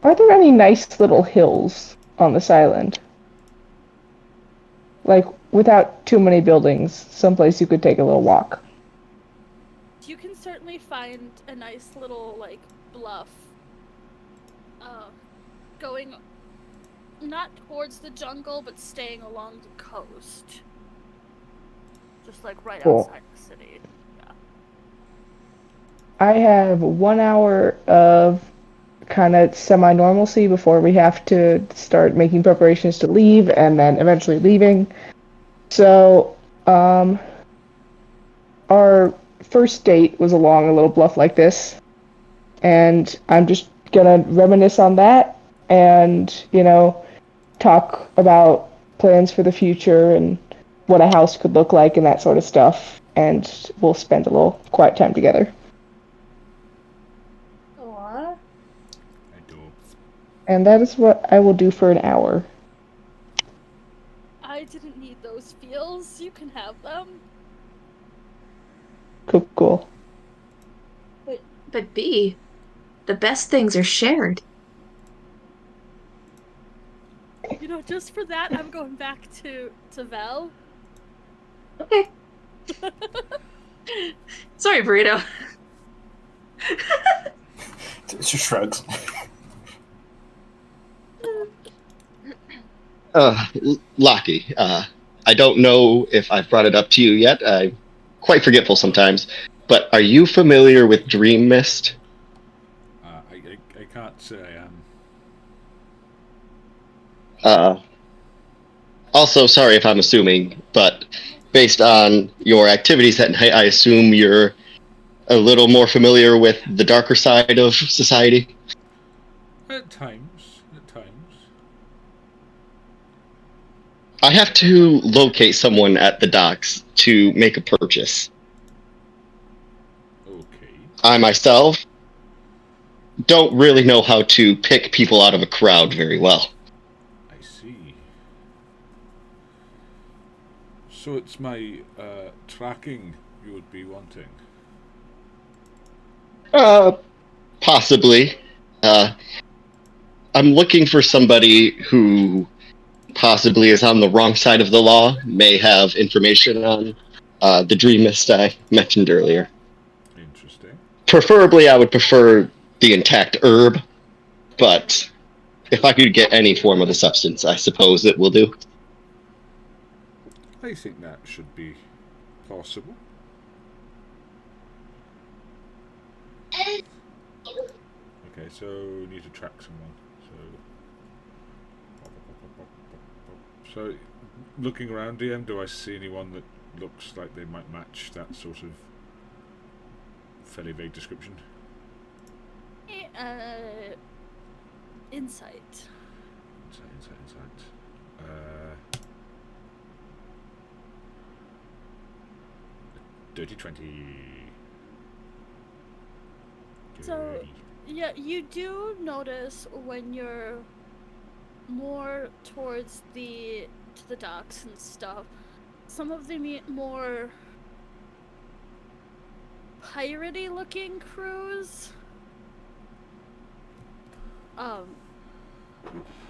Are there any nice little hills on this island? Like, without too many buildings, someplace you could take a little walk. You can certainly find a nice little, like, bluff. Going not towards the jungle, but staying along the coast. Just, like, right Cool. outside the city. Yeah. I have 1 hour of kind of semi-normalcy before we have to start making preparations to leave and then eventually leaving. So, our first date was along a little bluff like this, and I'm just gonna reminisce on that and, talk about plans for the future and what a house could look like and that sort of stuff. and we'll spend a little quiet time together. Aww. I do. And that is what I will do for an hour. I didn't need those feels. You can have them. Cool. But B, the best things are shared. You know, just for that, I'm going back to Vel. Okay. Sorry, Burrito. She shrugs. Lockie, I don't know if I've brought it up to you yet. I'm quite forgetful sometimes. But are you familiar with Dream Mist? I can't say I am. Also, sorry if I'm assuming, but based on your activities at night, I assume you're a little more familiar with the darker side of society. At times. I have to locate someone at the docks to make a purchase. Okay. I myself don't really know how to pick people out of a crowd very well. I see. So it's my tracking you would be wanting? Possibly. I'm looking for somebody who possibly is on the wrong side of the law, may have information on the Dream Mist I mentioned earlier. Interesting. Preferably, I would prefer the intact herb, but if I could get any form of the substance, I suppose it will do. I think that should be possible. Okay, so we need to track someone. So, looking around, DM, do I see anyone that looks like they might match that sort of fairly vague description? Insight. Insight. Dirty 20. So, yeah, you do notice when you're more towards the docks and stuff, some of the more piratey looking crews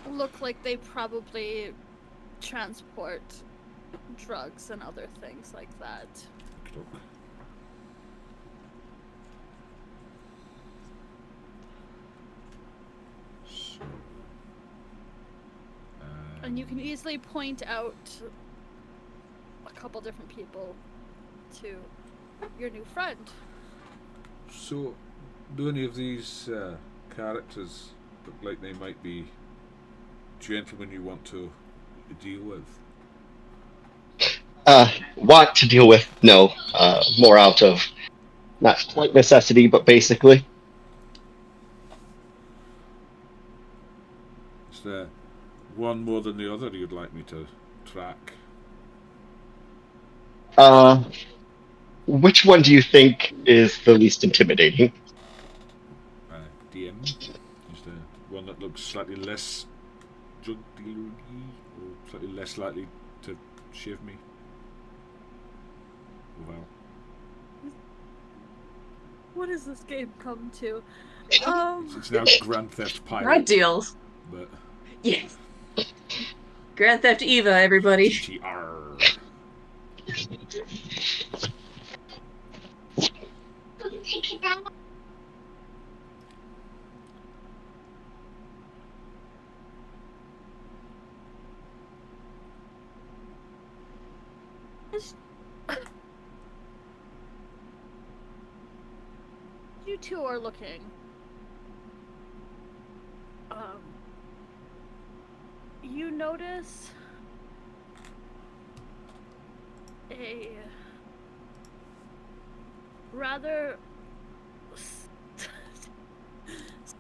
look like they probably transport drugs and other things like that. And you can easily point out a couple different people to your new friend. So, do any of these characters look like they might be gentlemen you want to deal with? Want to deal with? No. More out of not quite necessity, but basically. Is there one more than the other you'd like me to track? Which one do you think is the least intimidating? DM? Is there one that looks slightly less drug dealer-y, or slightly less likely to shiv me? Well, What does this game come to? it's now Grand Theft Pirate. Right deals. But Yes. Grand Theft Eva, everybody. GTR. Take it out. You two are looking. You notice a rather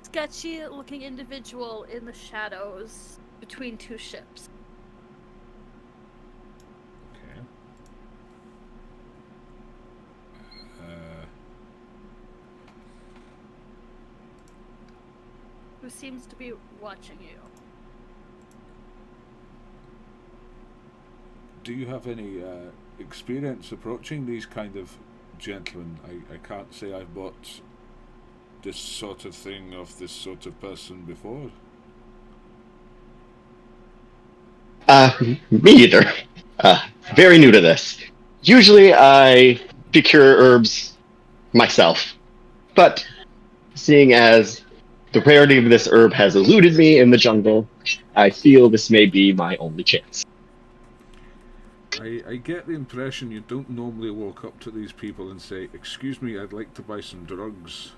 sketchy looking individual in the shadows between two ships. Okay. seems to be watching you. Do you have any experience approaching these kind of gentlemen? I can't say I've bought this sort of thing of this sort of person before. Me either. Very new to this. Usually I procure herbs myself, but seeing as the rarity of this herb has eluded me in the jungle, I feel this may be my only chance. I get the impression you don't normally walk up to these people and say, "Excuse me, I'd like to buy some drugs."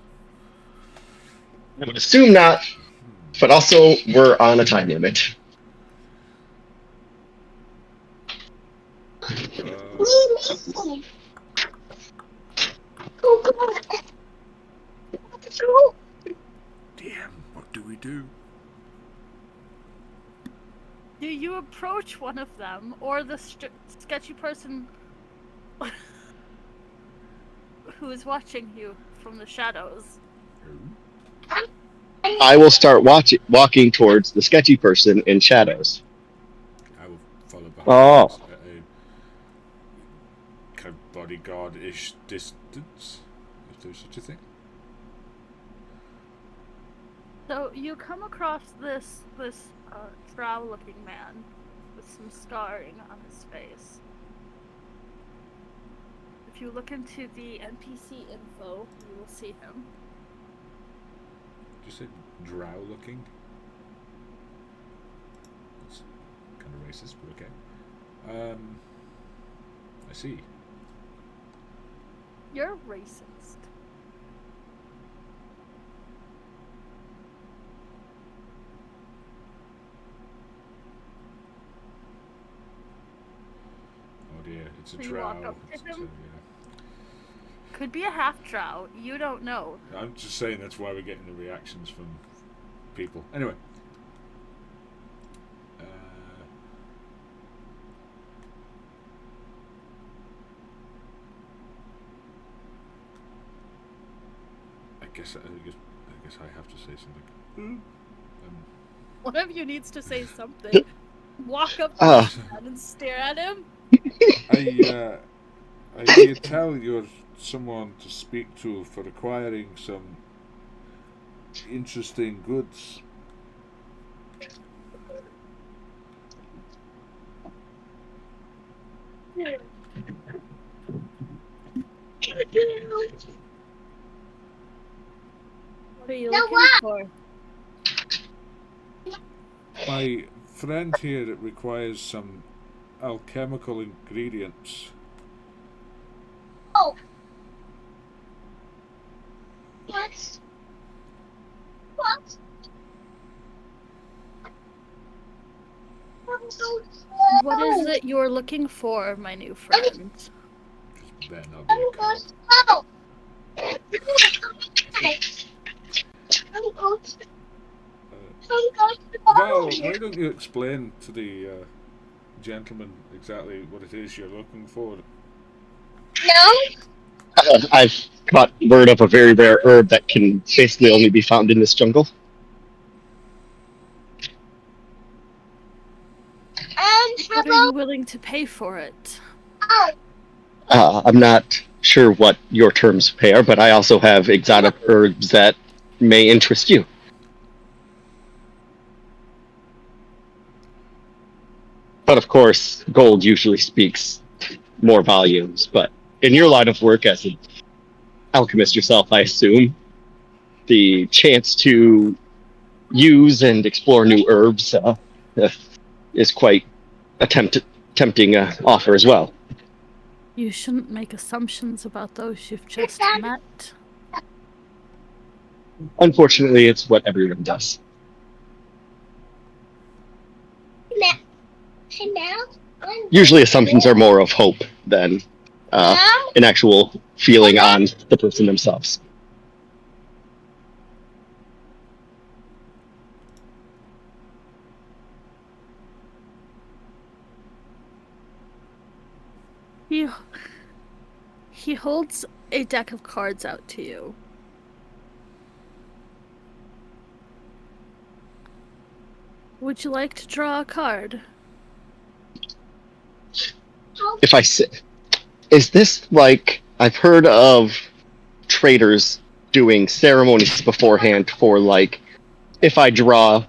I would assume not, but also we're on a time limit. Damn, what do we do? Do you approach one of them, or the sketchy person who is watching you from the shadows? I will start walking towards the sketchy person in shadows. I will follow behind Oh. at a kind of bodyguard-ish distance, if there's such a thing. So you come across this drow-looking man with some scarring on his face. If you look into the NPC info, you will see him. Did you say drow looking? That's kind of racist, but okay. I see. You're racist. Oh dear, it's a So you drow. walk up to It's him? yeah. Could be a half drow. You don't know. I'm just saying that's why we're getting the reactions from people. Anyway. I guess I have to say something. One of you needs to say something. Walk up to Ah. him and stare at him. I can tell you're someone to speak to for acquiring some interesting goods. What are you No, looking what? for? My friend here requires some alchemical ingredients. Oh. What? What? What is it you're looking for, my new friend? Better not be a cow. Oh. Well, why don't you explain to the gentleman exactly what it is you're looking for? No. I've caught word of a very rare herb that can basically only be found in this jungle. What are you willing to pay for it? I'm not sure what your terms pay are, but I also have exotic herbs that may interest you. But of course, gold usually speaks more volumes. But in your line of work as an alchemist yourself, I assume, the chance to use and explore new herbs is quite a tempting offer as well. You shouldn't make assumptions about those you've just met. Unfortunately, it's what everyone does. Usually assumptions are more of hope than an actual feeling on the person themselves. He holds a deck of cards out to you. Would you like to draw a card? If I say, is this like I've heard of traders doing ceremonies beforehand for like, if I draw,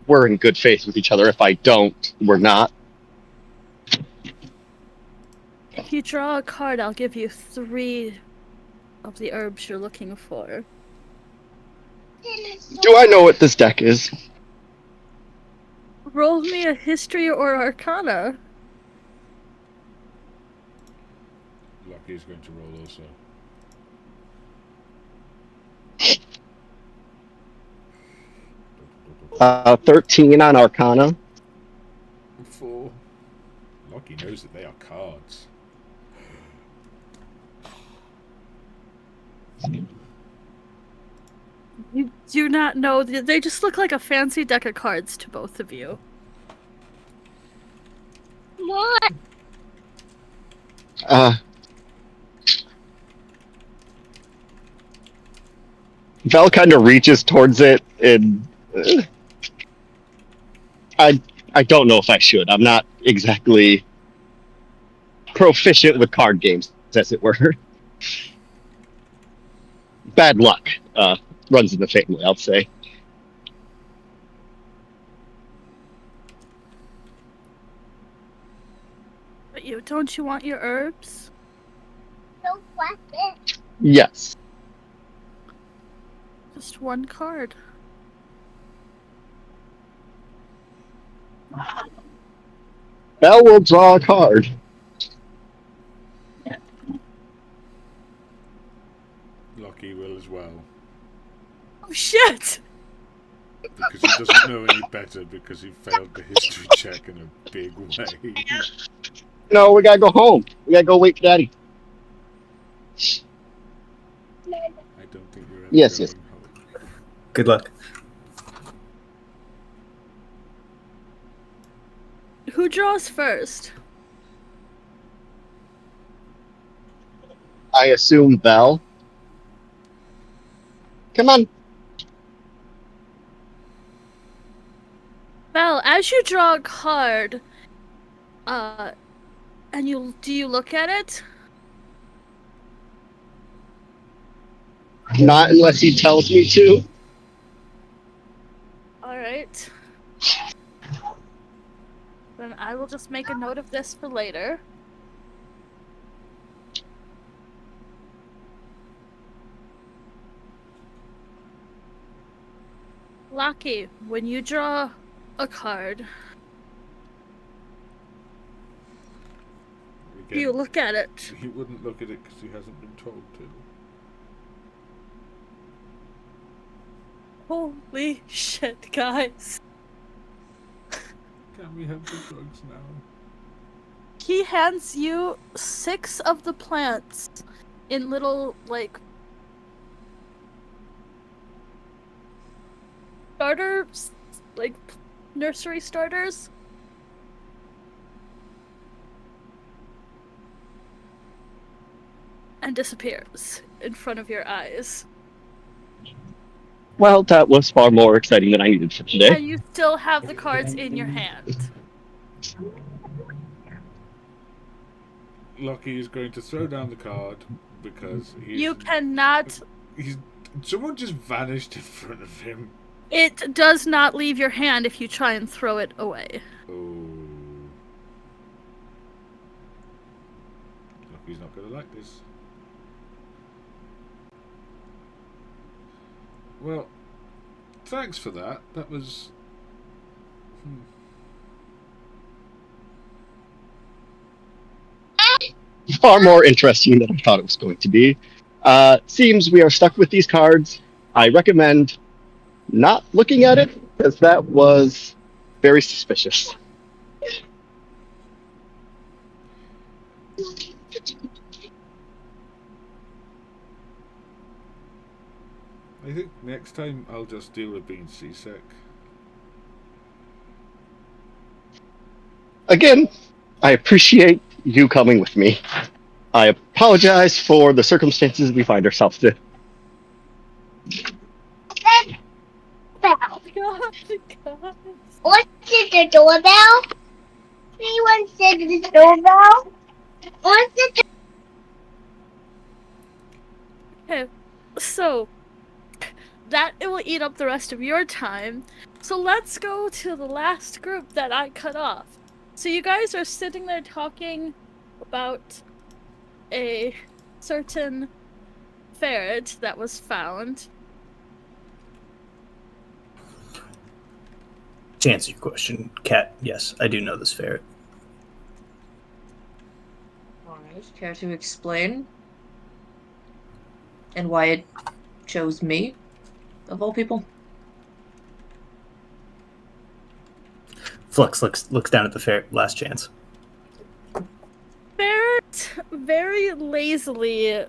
we're in good faith with each other. If I don't, we're not. If you draw a card, I'll give you 3 of the herbs you're looking for. Do I know what this deck is? Roll me a history or arcana. Lucky's going to roll also. Uh, 13 on Arcana. 4. Lucky knows that they are cards. You do not know. They just look like a fancy deck of cards to both of you. What? Val kind of reaches towards it, and I don't know if I should. I'm not exactly proficient with card games, as it were. Bad luck runs in the family, I'll say. But don't you want your herbs? No weapon. Yes. Just one card. Val will draw a card. Lucky will as well. Oh shit! Because he doesn't know any better because he failed the history check in a big way. No, we gotta go home. We gotta go wait for Daddy. I don't think you're ever Yes, going yes. home. Good luck. Who draws first? I assume Val. Come on. Well, as you draw a card, and do you look at it? Not unless he tells me to. Alright. Then I will just make a note of this for later. Lucky, when you draw a card, do you look at it? He wouldn't look at it because he hasn't been told to. Holy shit, guys. Can we have the drugs now? He hands you 6 of the plants in little, like, starters, like, nursery starters. And disappears in front of your eyes. Well, that was far more exciting than I needed for today. And you still have the cards in your hand. Lucky is going to throw down the card because he's... You cannot... Someone just vanished in front of him. It does not leave your hand if you try and throw it away. Oh. Lucky's not going to like this. Well, thanks for that. That was... Far more interesting than I thought it was going to be. Seems we are stuck with these cards. I recommend not looking at it, because that was very suspicious. I think next time I'll just deal with being seasick. Again, I appreciate you coming with me. I apologize for the circumstances we find ourselves in. God, God. What's it, the doorbell? Anyone said the doorbell? What's it? Okay, so that it will eat up the rest of your time. So let's go to the last group that I cut off. So you guys are sitting there talking about a certain ferret that was found. To answer your question, Cat, yes, I do know this ferret. Alright, care to explain? And why it chose me, of all people? Flux looks down at the ferret. Last chance. Ferret very lazily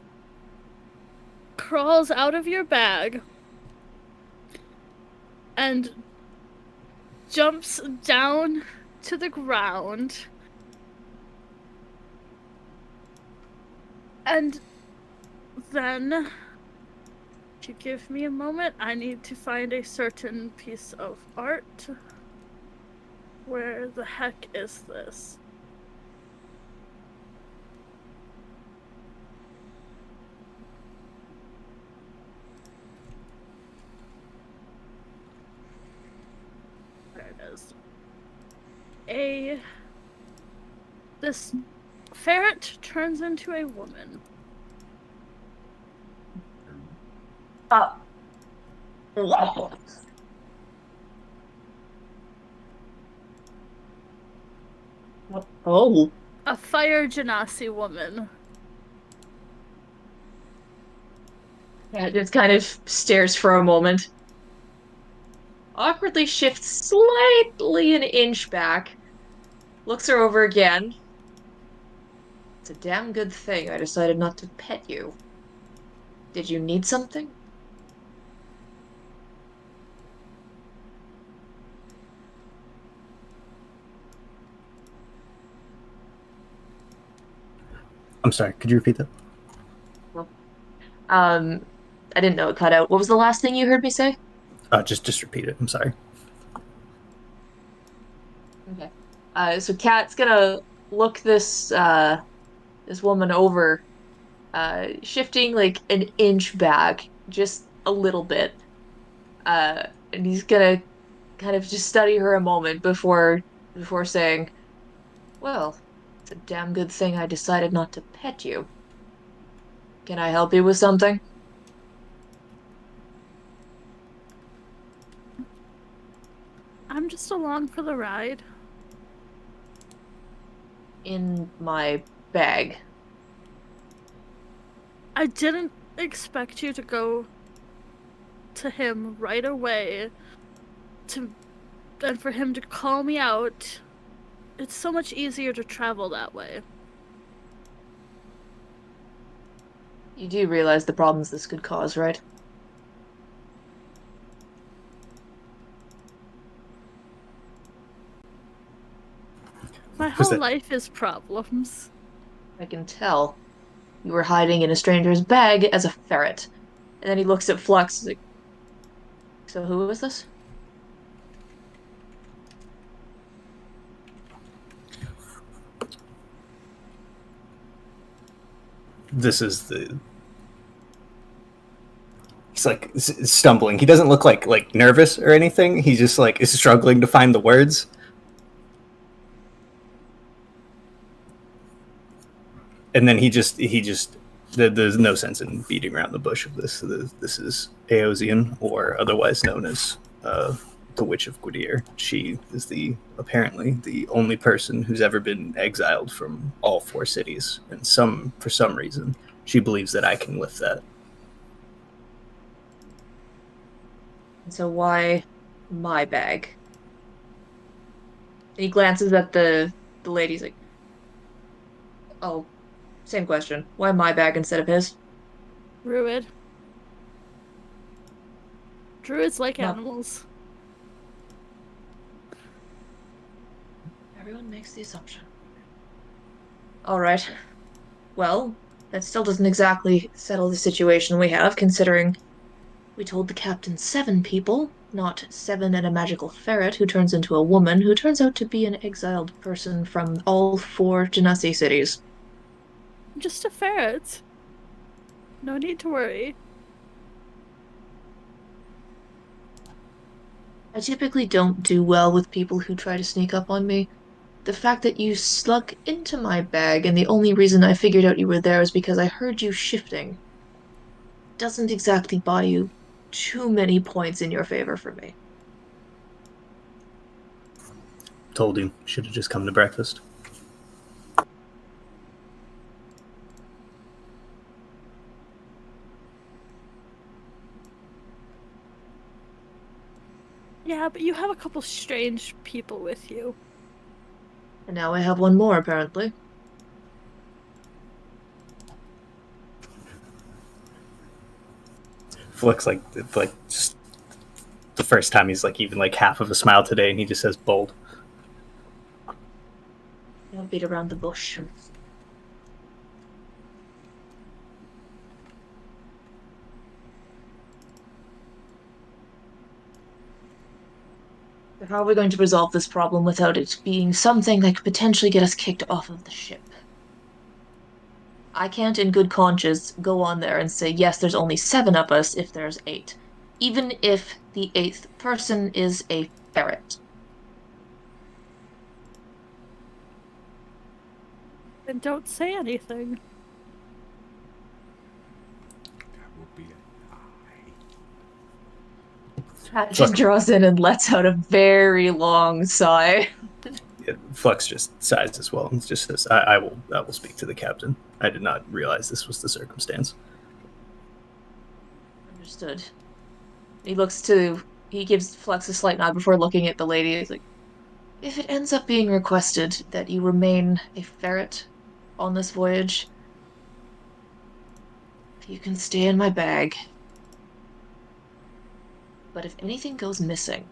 crawls out of your bag and jumps down to the ground and then, if you give me a moment, I need to find a certain piece of art. Where the heck is this? There it is. This ferret turns into a woman. What? Oh. A fire genasi woman. Yeah, it just kind of stares for a moment. Awkwardly shifts slightly an inch back. Looks her over again. It's a damn good thing I decided not to pet you. Did you need something? I'm sorry, could you repeat that? I didn't know it cut out. What was the last thing you heard me say? Just repeat it. I'm sorry. Okay. So Kat's gonna look this woman over, shifting like an inch back, just a little bit. And he's gonna kind of just study her a moment before saying, "Well, it's a damn good thing I decided not to pet you. Can I help you with something?" I'm just along for the ride. In my bag. I didn't expect you to go to him right away and for him to call me out. It's so much easier to travel that way. You do realize the problems this could cause, right? My whole life is problems. I can tell. You were hiding in a stranger's bag as a ferret. And then he looks at Flux like, so who is this? This is the... He's like stumbling. He doesn't look like nervous or anything. He just like is struggling to find the words. And then he just there's no sense in beating around the bush of this. This is Eosian, or otherwise known as the Witch of Gwydir. She is apparently the only person who's ever been exiled from all 4 cities, and for some reason she believes that I can lift that. So why my bag? And he glances at the ladies like, oh, same question. Why my bag instead of his? Druid. Druids like No. animals. Everyone makes the assumption. Alright. Well, that still doesn't exactly settle the situation we have, considering We told the captain 7 people, not 7 and a magical ferret who turns into a woman who turns out to be an exiled person from all 4 Genasi cities. Just a ferret. No need to worry. I typically don't do well with people who try to sneak up on me. The fact that you slunk into my bag and the only reason I figured out you were there is because I heard you shifting doesn't exactly buy you too many points in your favor for me. Told you. Should have just come to breakfast. Yeah, but you have a couple strange people with you. And now I have one more, apparently. Flick's like just the first time he's like even like half of a smile today, and he just says bold. Don't beat around the bush. How are we going to resolve this problem without it being something that could potentially get us kicked off of the ship? I can't, in good conscience, go on there and say, yes, there's only 7 of us if there's 8. Even if the 8th person is a ferret. Then don't say anything. That would be a Pat just draws in and lets out a very long sigh. Yeah, Flux just sighs as well and just says, I will speak to the captain. I did not realize this was the circumstance." Understood. He gives Flux a slight nod before looking at the lady. He's like, if it ends up being requested that you remain a ferret on this voyage, you can stay in my bag. But if anything goes missing...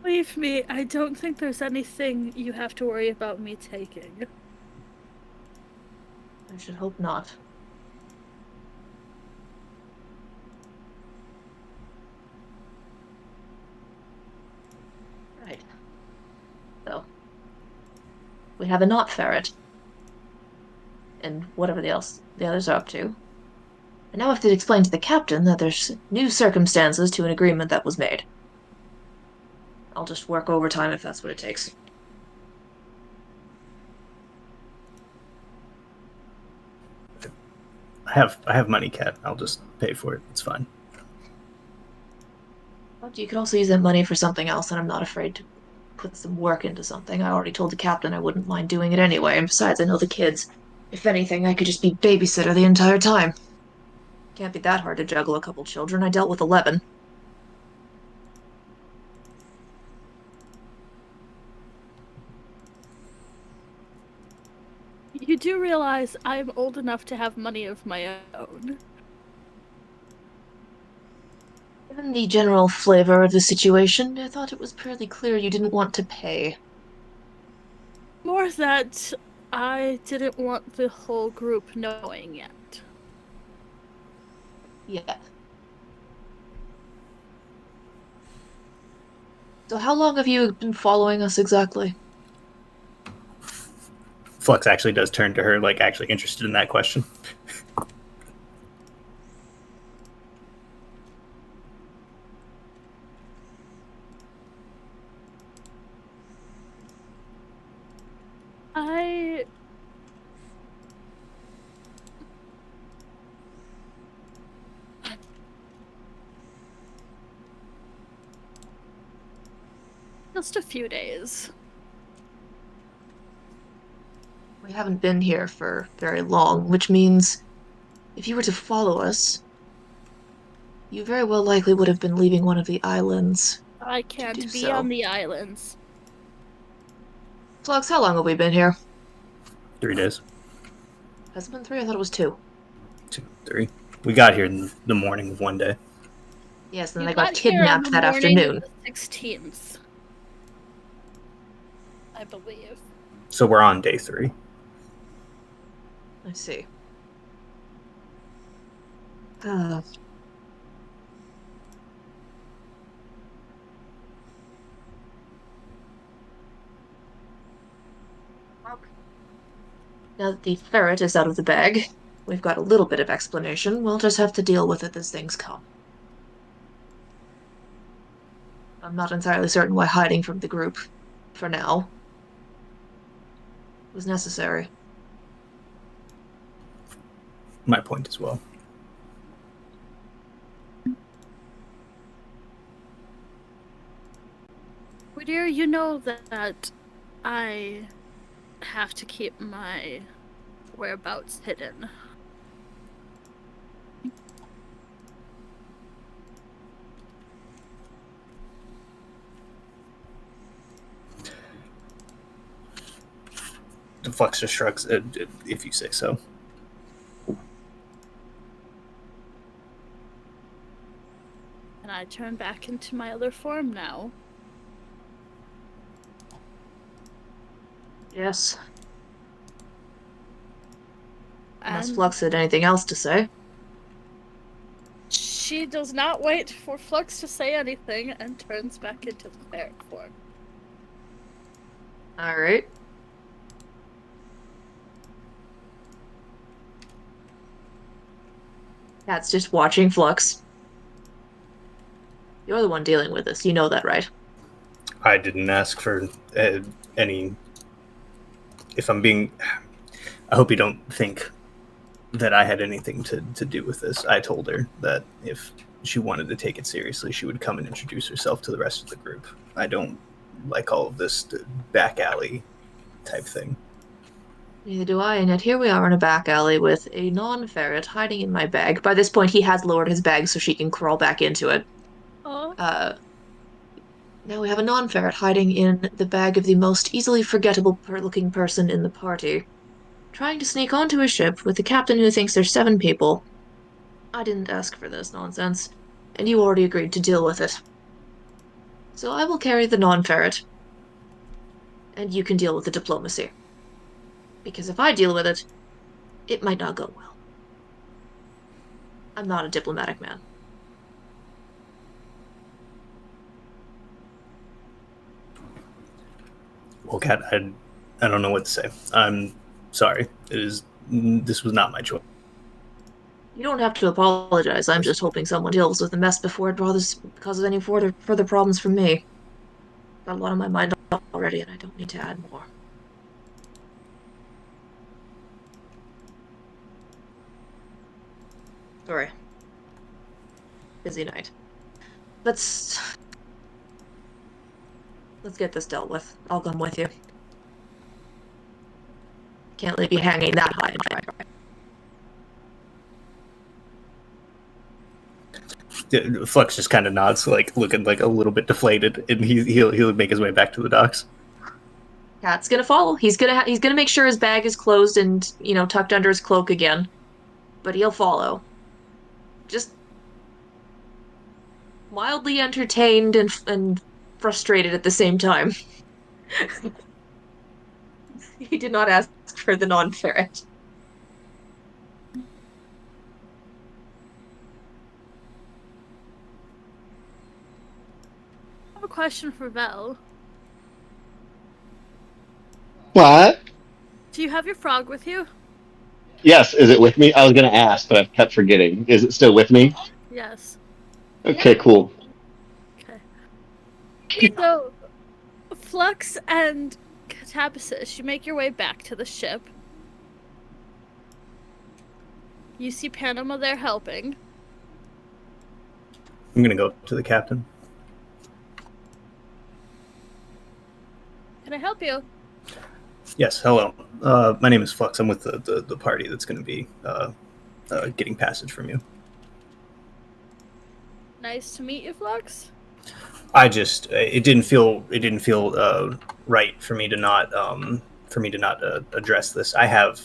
Believe me, I don't think there's anything you have to worry about me taking. I should hope not. Right. So, we have a not ferret. And whatever the others are up to. And now I have to explain to the captain that there's new circumstances to an agreement that was made. I'll just work overtime if that's what it takes. I have money, Cat. I'll just pay for it. It's fine. But you could also use that money for something else, and I'm not afraid to put some work into something. I already told the captain I wouldn't mind doing it anyway, and besides, I know the kids. If anything, I could just be babysitter the entire time. Can't be that hard to juggle a couple children. I dealt with 11. You do realize I'm old enough to have money of my own. Given the general flavor of the situation, I thought it was pretty clear you didn't want to pay. More that I didn't want the whole group knowing yet. Yeah. So how long have you been following us exactly? Flux actually does turn to her, like actually interested in that question. Just a few days. We haven't been here for very long, which means if you were to follow us, you very well likely would have been leaving one of the islands. I can't be so. on the islands. Flux, how long have we been here? 3 days. Has it been 3? I thought it was 2. 2, 3. We got here in the morning of one day. Yes, and then You I got here on kidnapped the that morning afternoon. of the 16th. I believe. So we're on day 3. I see. Uh, Now that the ferret is out of the bag, we've got a little bit of explanation. We'll just have to deal with it as things come. I'm not entirely certain why hiding from the group, for now, was necessary. My point as well. Whittier, you know that I have to keep my whereabouts hidden. The Flux just shrugs, if you say so. And I turn back into my other form now. Yes. Unless And Flux had anything else to say. she does not wait for Flux to say anything and turns back into the ferret form. Alright. Cat's just watching Flux. You're the one dealing with this. You know that, right? I didn't ask for any. If I'm being, I hope you don't think that I had anything to do with this. I told her that if she wanted to take it seriously, she would come and introduce herself to the rest of the group. I don't like all of this back alley type thing. Neither do I, and yet here we are in a back alley with a non-ferret hiding in my bag. By this point, he has lowered his bag so she can crawl back into it. Oh. Now we have a non-ferret hiding in the bag of the most easily forgettable-looking person in the party, trying to sneak onto a ship with the captain who thinks there's 7 people. I didn't ask for this nonsense, and you already agreed to deal with it. So I will carry the non-ferret, and you can deal with the diplomacy. Because if I deal with it, it might not go well. I'm not a diplomatic man. Well, Kat, I don't know what to say. I'm sorry. This was not my choice. You don't have to apologize. I'm just hoping someone deals with the mess before it causes any further problems for me. Got a lot on my mind already, and I don't need to add more. Sorry. Busy night. Let's get this dealt with. I'll come with you. Can't leave you hanging that high and dry. Flux just kind of nods, like looking like a little bit deflated, and he'll make his way back to the docks. Cat's gonna follow. He's gonna make sure his bag is closed and tucked under his cloak again, but he'll follow. Just mildly entertained and frustrated at the same time. He did not ask for the non-ferret. I have a question for Vel. What? Do you have your frog with you? Yes, is it with me? I was going to ask, but I've kept forgetting. Is it still with me? Yes. Okay, cool. Okay. So, Flux and Catabasis, you make your way back to the ship. You see Panama there helping. I'm gonna go to the captain. Can I help you? Yes, hello. My name is Flux. I'm with the party that's going to be getting passage from you. Nice to meet you, Flux. I just it didn't feel right for me to not address this. I have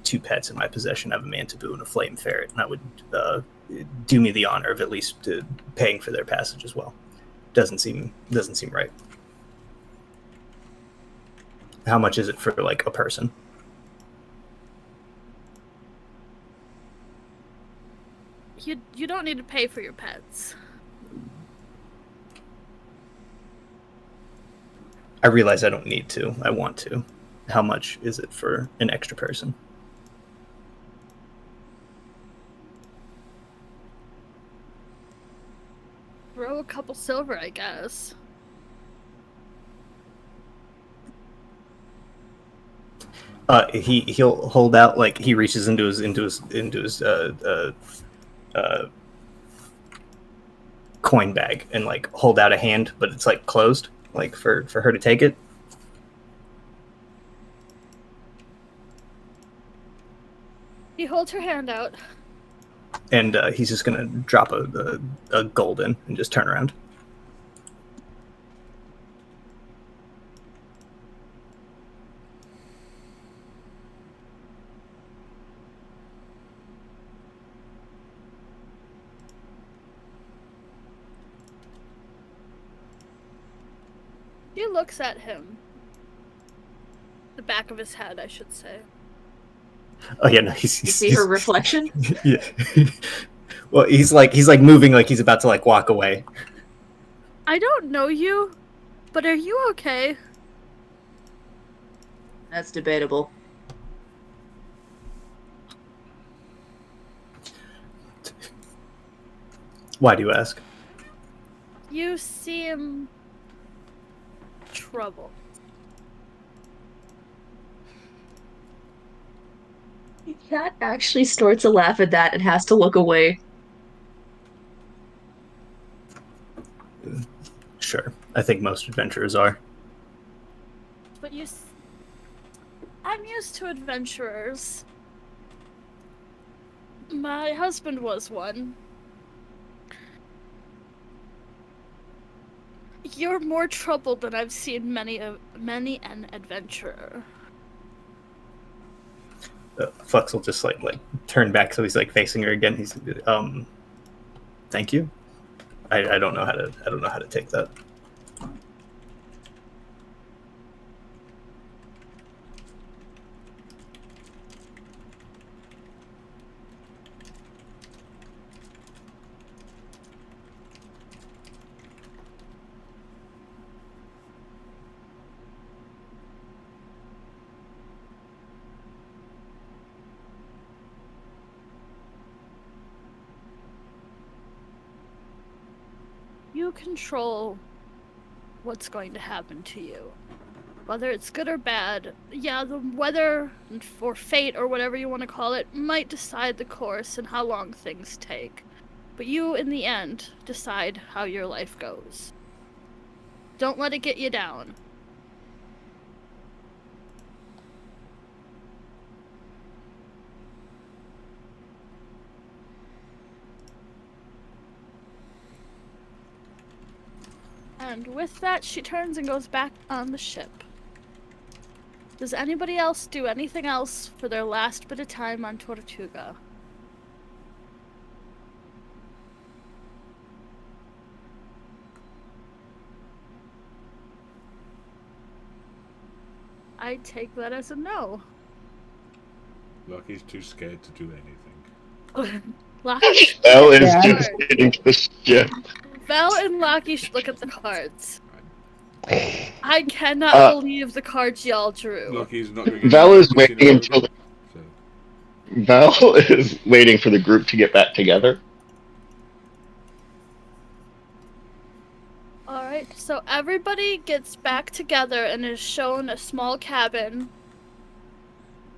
2 pets in my possession. I have a mantaboo and a flame ferret, and I would do me the honor of at least paying for their passage as well. Doesn't seem right. How much is it for like a person? You don't need to pay for your pets. I realize I don't need to. I want to. How much is it for an extra person? Throw a couple silver, I guess. He'll hold out, like he reaches into his coin bag and like hold out a hand, but it's like closed, like for her to take it. He holds her hand out. And he's just gonna drop a gold in and just turn around. She looks at him. The back of his head, I should say. Oh yeah, no, You see her reflection? Yeah. Well, he's like moving, like he's about to like walk away. I don't know you, but are you okay? That's debatable. Why do you ask? You seem troubled. Cat actually snorts a laugh at that and has to look away. Sure, I think most adventurers are. But I'm used to adventurers. My husband was one. You're more troubled than I've seen many an adventurer. Flux will just like turn back, so he's like facing her again. He's thank you. I don't know how to take that. You control what's going to happen to you. Whether it's good or bad, yeah, the weather or fate or whatever you want to call it might decide the course and how long things take. But you, in the end, decide how your life goes. Don't let it get you down. And with that, she turns and goes back on the ship. Does anybody else do anything else for their last bit of time on Tortuga? I take that as a no. Lucky's too scared to do anything. Lucky. Val is Yeah. just getting to the ship. Val and Lucky should look at the cards. I cannot believe the cards y'all drew. Lucky's not going to Val is waiting until so. Val is waiting for the group to get back together. Alright, so everybody gets back together and is shown a small cabin.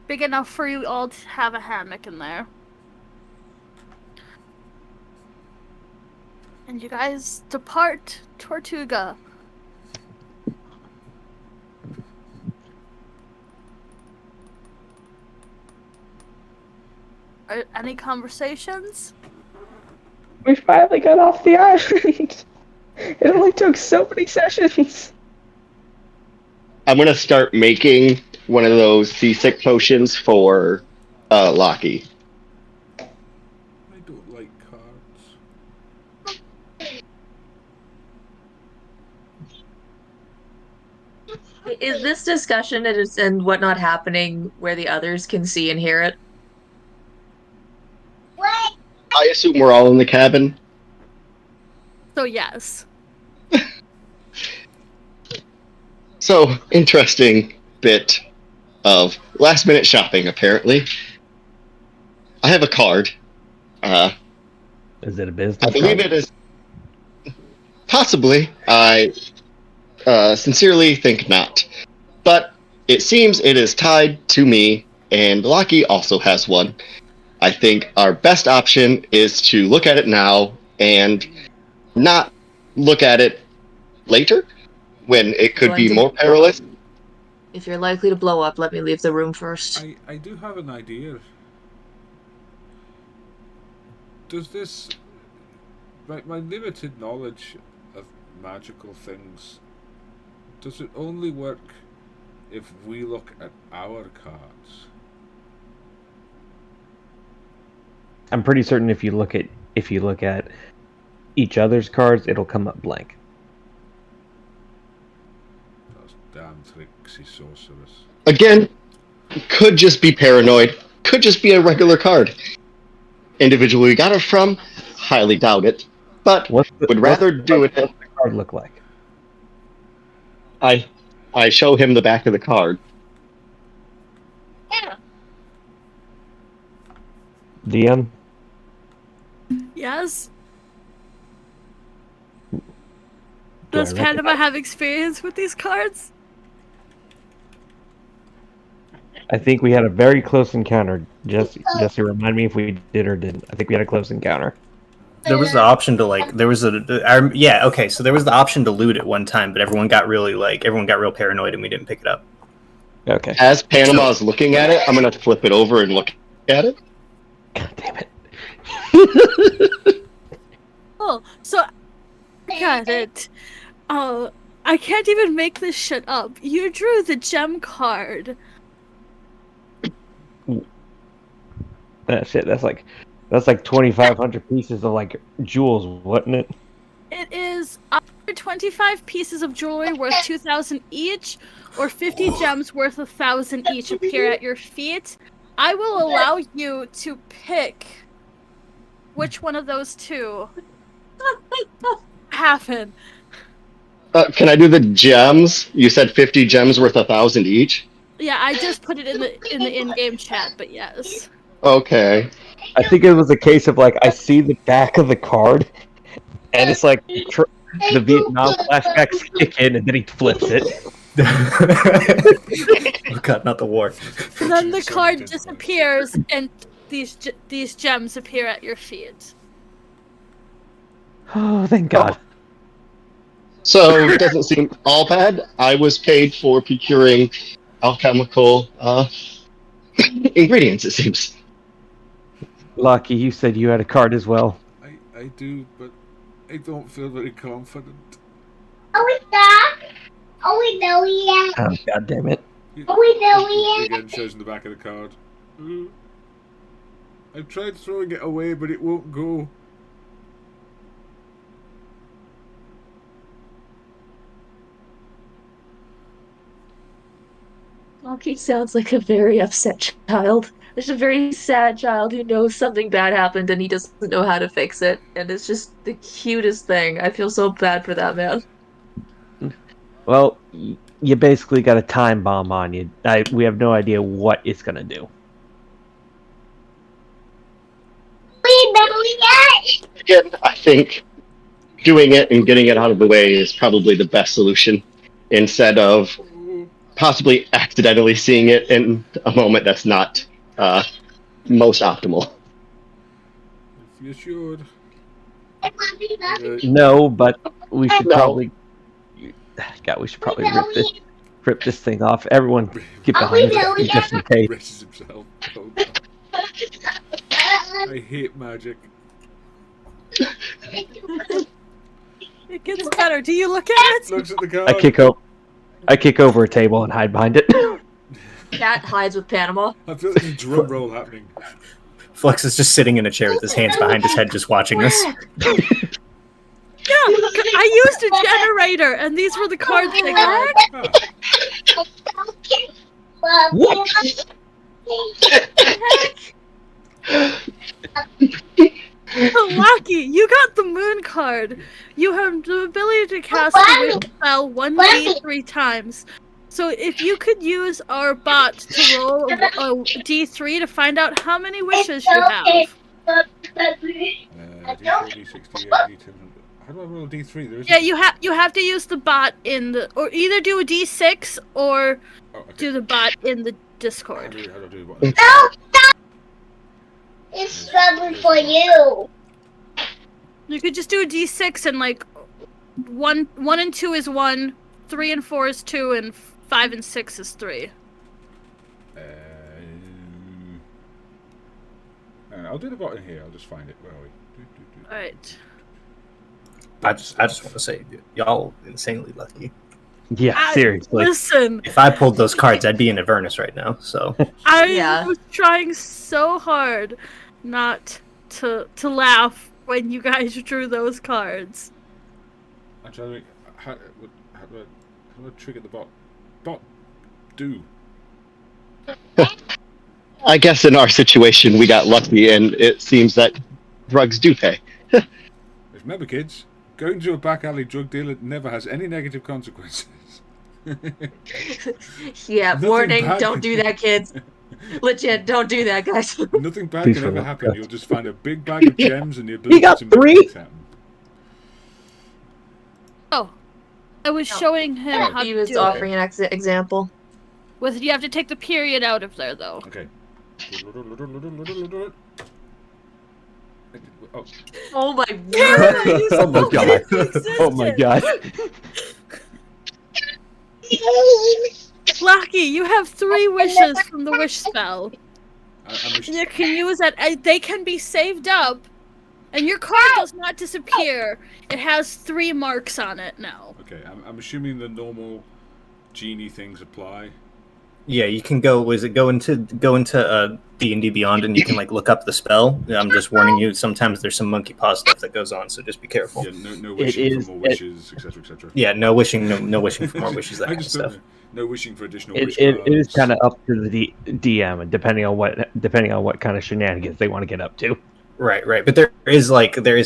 Big enough for you all to have a hammock in there. And you guys depart Tortuga. Any conversations? We finally got off the island. It only took so many sessions. I'm gonna start making one of those seasick potions for Locky. I don't like cards. Is this discussion and whatnot happening where the others can see and hear it? What? I assume we're all in the cabin. So yes. So, interesting bit of last minute shopping, apparently. I have a card. Is it a business I believe card? it is. Possibly. I sincerely think not. But it seems it is tied to me, and Locky also has one. I think our best option is to look at it now and not look at it later when it could be more perilous. If you're likely to blow up, let me leave the room first. I do have an idea. Does this... My limited knowledge of magical things, does it only work if we look at our cards? I'm pretty certain if you look at each other's cards, it'll come up blank. Those damn tricksy sorcerers. Again, could just be paranoid. Could just be a regular card. Individual we got it from, highly doubt it. But would rather do it. What's the card look like? I show him the back of the card. Yeah. Dion? Yes. Do Does I Panama have experience with these cards? I think we had a very close encounter. Jesse, remind me if we did or didn't. I think we had a close encounter. There was the option to like. There was yeah. Okay, so there was the option to loot at one time, but everyone got real paranoid and we didn't pick it up. Okay. As Panama's looking at it, I'm gonna flip it over and look at it. God damn it. Oh, so got it. Oh, I can't even make this shit up. You drew the gem card. Shit, that's like 2,500 pieces of like jewels, wasn't it? It is either 25 pieces of jewelry worth 2,000 each, or 50 gems worth 1,000 each appear at your feet. I will allow you to pick which one of those two happen. Can I do the gems? You said 50 gems worth 1,000 each? Yeah, I just put it in the in-game chat, but yes. Okay. I think it was a case of like I see the back of the card, and it's like the Vietnam flashbacks kick in, and then he flips it. Oh god, not the war. And then the card disappears, and these gems appear at your feet. Oh, thank God. So it doesn't seem all bad. I was paid for procuring alchemical ingredients, it seems. Lucky, you said you had a card as well. I do, but I don't feel very confident. Oh, yeah. Oh, God damn it. Again, shows in the back of the card. I've tried throwing it away, but it won't go. Loki sounds like a very upset child. There's a very sad child who knows something bad happened and he doesn't know how to fix it. And it's just the cutest thing. I feel so bad for that man. Well, you basically got a time bomb on you. We have no idea what it's going to do. Again, I think doing it and getting it out of the way is probably the best solution instead of possibly accidentally seeing it in a moment that's not most optimal. If you're sure. No, but we should No. probably... God, we should probably rip this thing off. Everyone, get behind it, just in case. Braces himself. Oh, God. I hate magic. It gets better. Do you look at it? Looks at the card. I kick over a table and hide behind it. Cat hides with Panama. I feel like there's a drum roll happening. Flex is just sitting in a chair with his hands behind his head, just watching this. Yeah, I used a generator, and these were the cards they got. Ah, Lucky, you got the moon card. You have the ability to cast the wish spell 1d3 times. So if you could use our bot to roll a d3 to find out how many wishes you have. D4, D6, D8, D10. How do I roll a D3? There isn't. Yeah, you have to use the bot in the, or either do a d6 or do the bot in the Discord. How do I do what? No, stop! It's trouble for you. You could just do a d6 and like 1 and 2 is 1, 3 and 4 is 2, and 5 and 6 is 3. I'll do the bot in here. I'll just find it. Where are we? All right. I just want to say, y'all insanely lucky. Yeah, seriously. Listen, If I pulled those cards, I'd be in Avernus right now. So I was trying so hard not to laugh when you guys drew those cards. I'm trying to think, how do I trigger the bot? Bot, do. I guess in our situation, we got lucky, and it seems that drugs do pay. Remember, kids, going to a back alley drug dealer never has any negative consequences. Yeah, Nothing warning, bad don't can- do that, kids. Legit, don't do that, guys. Nothing bad Please can for ever love happen. God. You'll just find a big bag of gems and the ability got to make 3? things happen. Oh, I was showing him how He to was do offering an example. it. You have to take the period out of there, though. Okay. Oh, Oh my Yeah, word. you Oh my spoke god. it into Oh my god. Lucky, you have 3 wishes from the wish spell. I'm You can use it. They can be saved up, and your card does not disappear. It has 3 marks on it now. okay. I'm assuming the normal genie things apply. yeah, you can go. Go into D&D Beyond, and you can like look up the spell. I'm just warning you. Sometimes there's some monkey paw stuff that goes on, so just be careful. Yeah, no wishing is- for more wishes, etc., etc. Yeah, no wishing for more wishes. That I kind of just stuff. don't know. No wishing for additional It wish is cards. kind of up to the DM, and depending on what kind of shenanigans they want to get up to. Right. But there is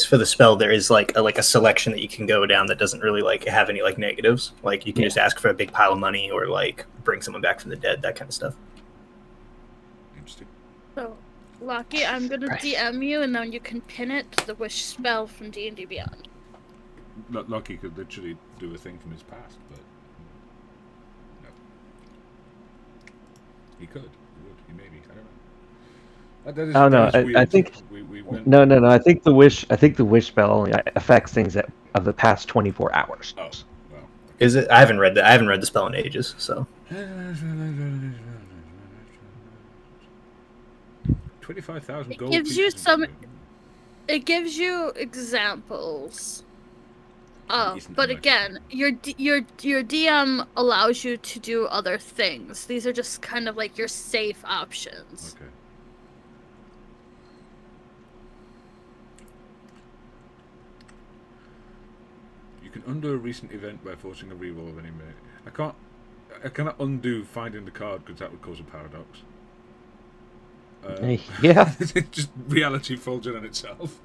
for the spell, there is like a selection that you can go down that doesn't really like have any like negatives. Like you can just ask for a big pile of money or like bring someone back from the dead, that kind of stuff. Interesting. So, Lucky, I'm gonna Right. DM you, and then you can pin it to the wish spell from D&D Beyond. Lucky could literally do a thing from his past, but no. He could. He would. He maybe. I don't know. That is, Oh, no, that is weird. I think- we went. No. I think the wish spell only affects things that of the past 24 hours. Oh well. Is it? I haven't read the spell in ages, so 25,000 gold. gives you pieces of some- gold. It gives you examples. Isn't But much. again, your DM allows you to do other things. These are just kind of like your safe options. Okay. You can undo a recent event by forcing a reroll of any minute. I cannot undo finding the card because that would cause a paradox. Yeah. Just reality folds in on itself.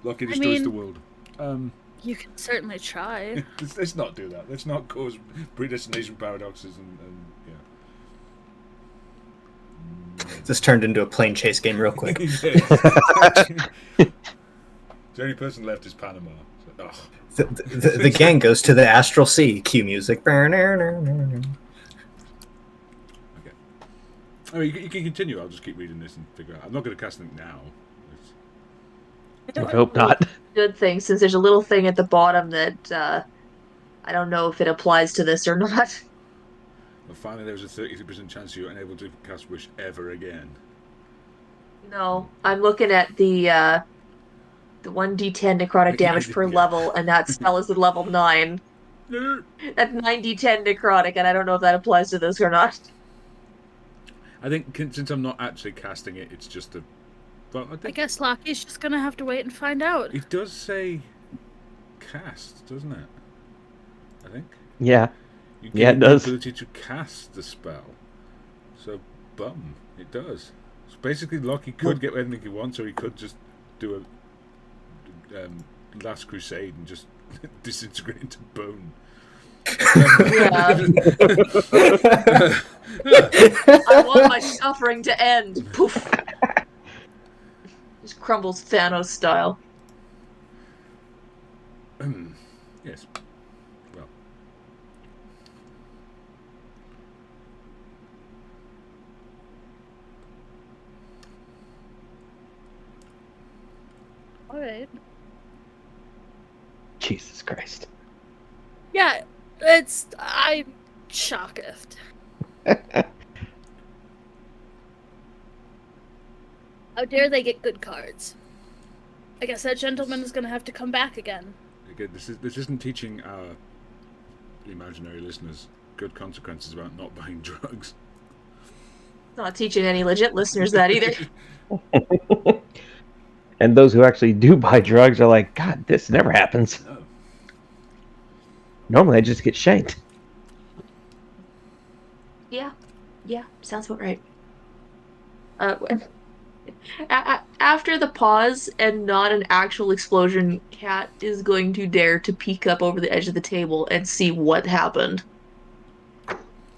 Lucky destroys the world. You can certainly try. Let's not do that. Let's not cause predestination paradoxes and this turned into a plane chase game real quick. The only person left is Panama. So, The gang goes to the astral sea. Cue music. I mean, you can continue. I'll just keep reading this and figure out. I'm not going to cast anything now. I hope not. Good thing, since there's a little thing at the bottom that I don't know if it applies to this or not. Well, finally, there's a 33% chance you're unable to cast Wish ever again. No, I'm looking at the 1d10 necrotic damage per Yeah. level, and that spell is at level 9. That's 9d10 necrotic, and I don't know if that applies to this or not. I think since I'm not actually casting it, it's just a. Well, I I think guess Lucky's just gonna have to wait and find out. it does say cast, doesn't it? I think. Yeah. You Yeah, it gain does. the ability to cast the spell. So, it does. So basically, Lockie could get anything he wants, or he could just do a Last Crusade and just disintegrate into bone. Yeah. I want my suffering to end. Poof. Just crumbles Thanos style. Yes. Well. All right. Jesus Christ. Yeah, I'm shocked. How dare they get good cards? I guess that gentleman is gonna have to come back again. Again, this isn't teaching our imaginary listeners good consequences about not buying drugs. Not teaching any legit listeners that either. And those who actually do buy drugs are like, God, this never happens. No. Normally I just get shanked. Yeah, sounds about right. After the pause and not an actual explosion, Kat is going to dare to peek up over the edge of the table and see what happened.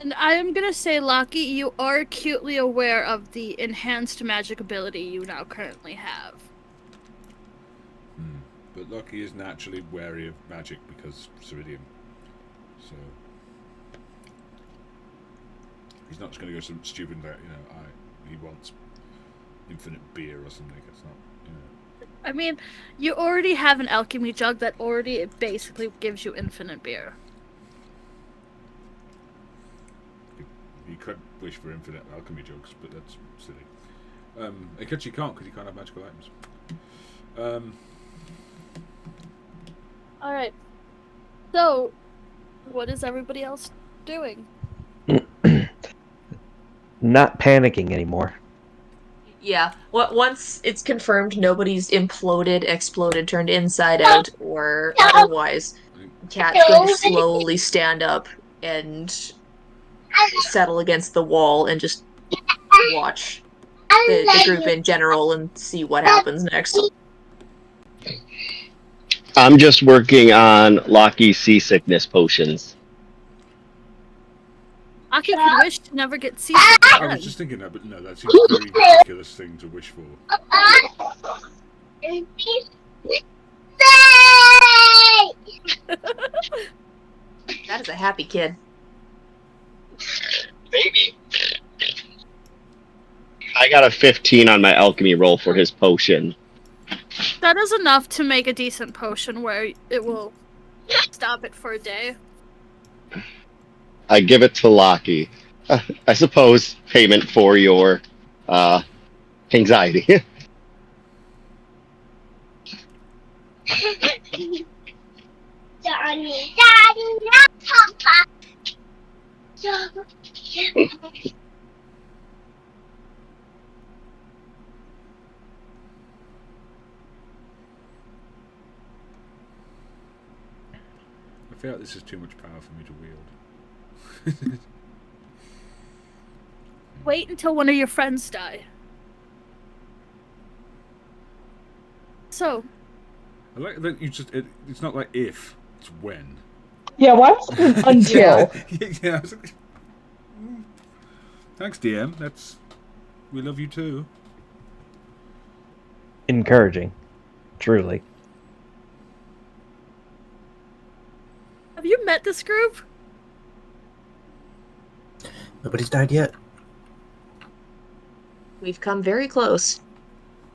And I am gonna say, Lockie, you are acutely aware of the enhanced magic ability you now currently have. But Loki is naturally wary of magic because Ceridium. So he's not just going to go some stupid that he wants infinite beer or something. It's not. I mean, you already have an alchemy jug that already basically gives you infinite beer. You could wish for infinite alchemy jugs, but that's silly. Except you can't because you can't have magical items. Alright. So, what is everybody else doing? Not panicking anymore. Yeah, once it's confirmed nobody's imploded, exploded, turned inside out, or otherwise, Kat's going to slowly stand up and settle against the wall and just watch the group in general and see what happens next. I'm just working on Lockie's seasickness potions. Aki could wish to never get seasick I again. was just thinking that, but no, that seems a very ridiculous thing to wish for. That is a happy kid. Maybe. I got a 15 on my alchemy roll for his potion. That is enough to make a decent potion where it will stop it for a day. I give it to Lockie. I suppose payment for your anxiety. Daddy, not Papa. I feel like this is too much power for me to wield. Wait until one of your friends die. So, I like that you just. It's not like if, it's when. Yeah, why was it until? Yeah, I was like, thanks, DM. We love you too. Encouraging. Truly. have you met this group? Nobody's died yet. We've come very close.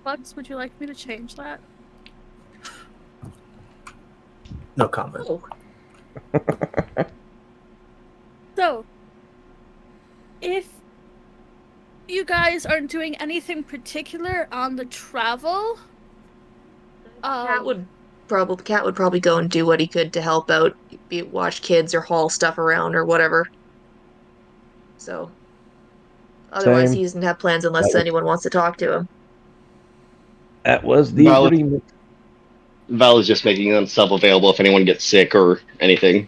Bugs, would you like me to change that? No comment. Oh, So, if you guys aren't doing anything particular on the travel, Cat would probably go and do what he could to help out, be it watch kids or haul stuff around or whatever. So, otherwise Same. he doesn't have plans unless anyone wants to talk to him. That was the Well, agreement. Val is just making themselves available if anyone gets sick or anything.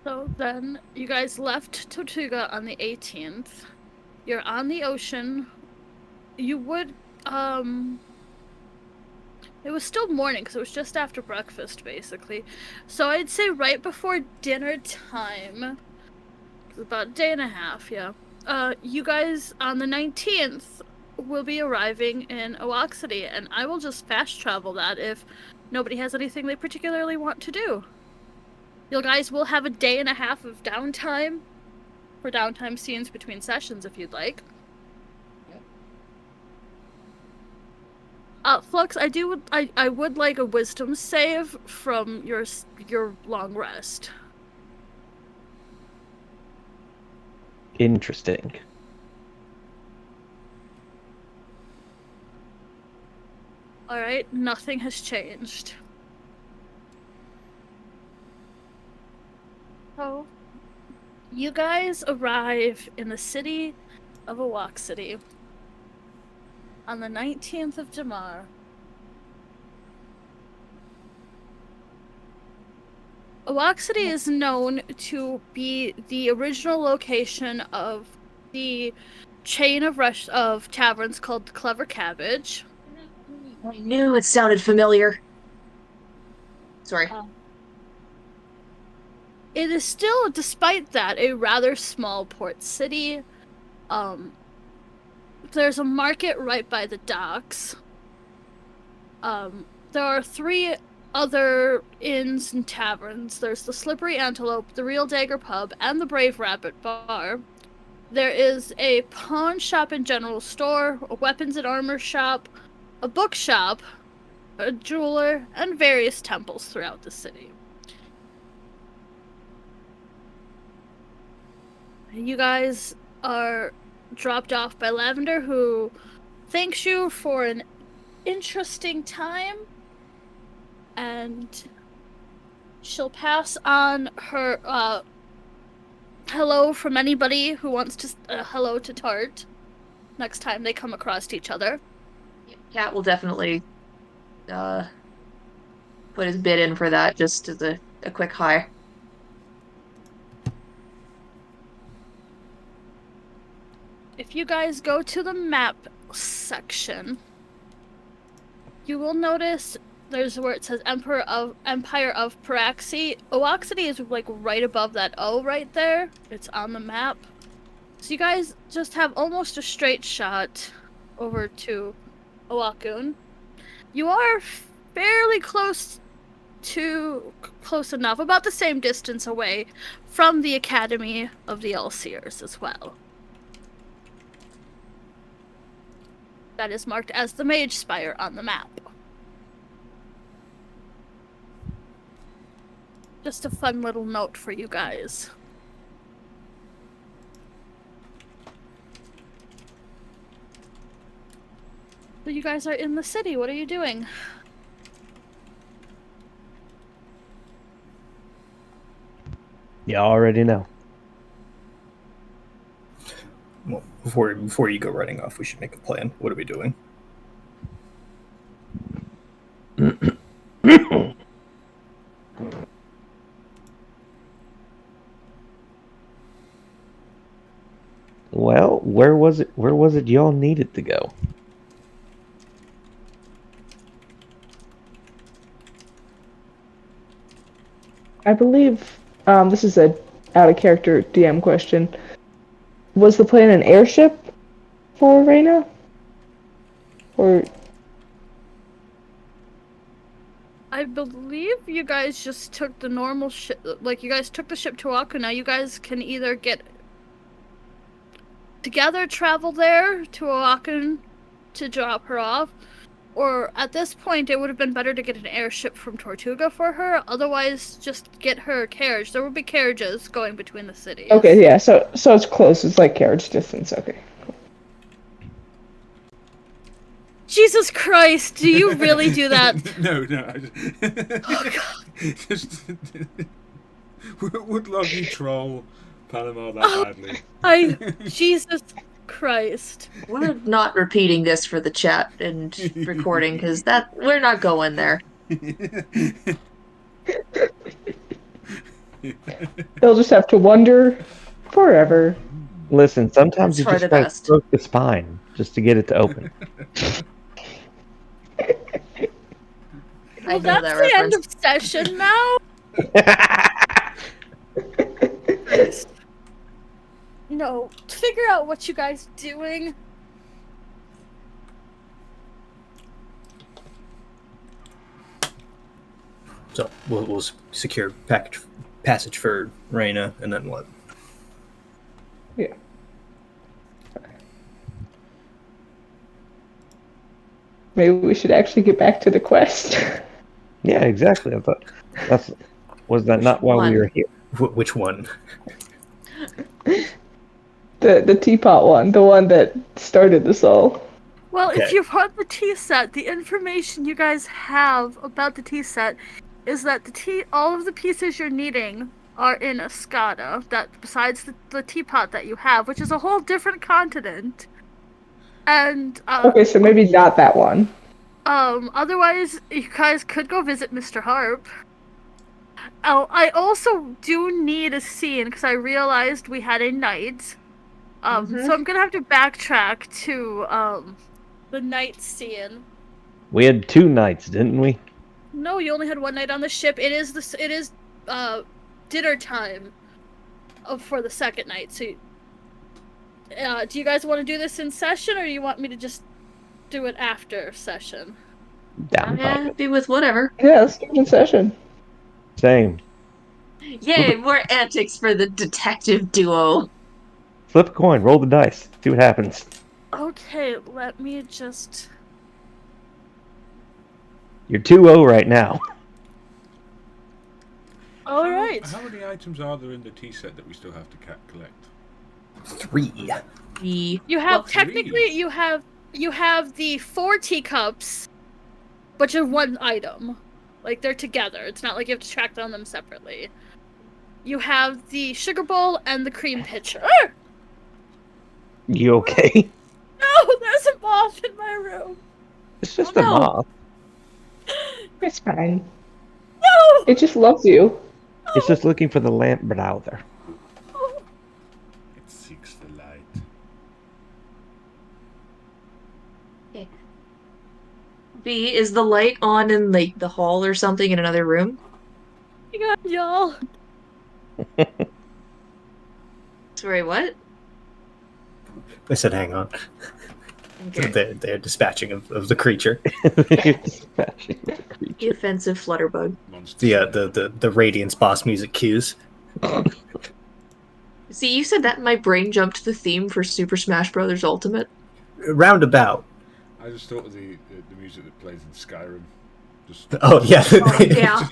So then, you guys left Tortuga on the 18th. You're on the ocean. You would, it was still morning, because it was just after breakfast, basically. So I'd say right before dinner time, about a day and a half, yeah. You guys, on the 19th, will be arriving in Oaxity, and I will just fast travel that if nobody has anything they particularly want to do. You guys will have a day and a half of downtime for downtime scenes between sessions if you'd like. Flux, I would like a wisdom save from your long rest. Interesting. Alright, nothing has changed. So, you guys arrive in the city of Oaxity on the 19th of Damar. Oaxity is known to be the original location of the chain of taverns called the Clever Cabbage. I knew it sounded familiar. Sorry. It is still, despite that, a rather small port city. There's a market right by the docks. There are 3 other inns and taverns. There's the Slippery Antelope, the Real Dagger Pub, and the Brave Rabbit Bar. There is a pawn shop and general store, a weapons and armor shop, a bookshop, a jeweler, and various temples throughout the city. You guys are dropped off by Lavender, who thanks you for an interesting time, and she'll pass on her hello from anybody who wants to hello to Tart next time they come across each other. Cat will definitely put his bid in for that, just as a quick hi. If you guys go to the map section, you will notice there's where it says Empire of Paraxi. Oaxity is like right above that O right there. It's on the map. So you guys just have almost a straight shot over to Oaxun. You are fairly close enough, about the same distance away from the Academy of the Elseers as well. That is marked as the Mage Spire on the map. Just a fun little note for you guys. So you guys are in the city. What are you doing? You already know. Well, before you go running off, we should make a plan. What are we doing? Well, where was it y'all needed to go? I believe this is a out of character DM question. Was the plan an airship for Reyna? Or I believe you guys just took the normal ship. Like, you guys took the ship to Oaxaca. Now you guys can either get together, travel there to Oaxaca to drop her off, or at this point it would have been better to get an airship from Tortuga for her. Otherwise, just get her a carriage. There will be carriages going between the cities. okay, yeah. So it's close. It's like carriage distance. Okay. Jesus Christ! Do you really do that? No. Oh God! Just would lucky troll Panama that badly. Jesus Christ! We're not repeating this for the chat and recording, because we're not going there. They'll just have to wonder forever. Listen, sometimes It's you for just the gotta best. stroke the spine just to get it to open. I Well, know that's that the end reference. of session now. Christ. No, figure out what you guys doing. So we'll secure passage for Reyna, and then what? Yeah. Maybe we should actually get back to the quest. Yeah, exactly. I thought was that not why we were here? Which one? The teapot one, the one that started this all. Well, if Okay. you want the tea set, the information you guys have about the tea set is that all of the pieces you're needing are in Escada. That besides the teapot that you have, which is a whole different continent. And Okay, so maybe not that one. otherwise you guys could go visit Mr. Harp. Oh, I also do need a scene because I realized we had a night. So I'm gonna have to backtrack to the night scene. We had 2 nights, didn't we? No, you only had one night on the ship. It is dinner time for the second night. So, do you guys want to do this in session, or do you want me to just do it after session? Down. I'm happy with whatever. Yeah, let's do it in session. Same. Yay, more antics for the detective duo. Flip a coin, roll the dice, see what happens. Okay, let me just. You're 2-0 right now. All right. How many items are there in the tea set that we still have to collect? 3. You have Well, technically you have the 4 teacups, but you're one item. Like they're together. It's not like you have to track down them separately. You have the sugar bowl and the cream pitcher. You okay? No, there's a moth in my room. It's just Oh, a no. moth. It's fine. No. It just loves you. It's just looking for the lamp browser. It seeks the light. B, is the light on in like the hall or something in another room? Oh my God, y'all. Sorry, what? I said, hang on. Okay. They're dispatching of the creature. Dispatching the creature. The offensive flutterbug. The Radiance boss music cues. See, you said that and my brain jumped to the theme for Super Smash Bros. Ultimate. Roundabout. I just thought of the music that plays in Skyrim. Just Oh yeah. Oh, yeah.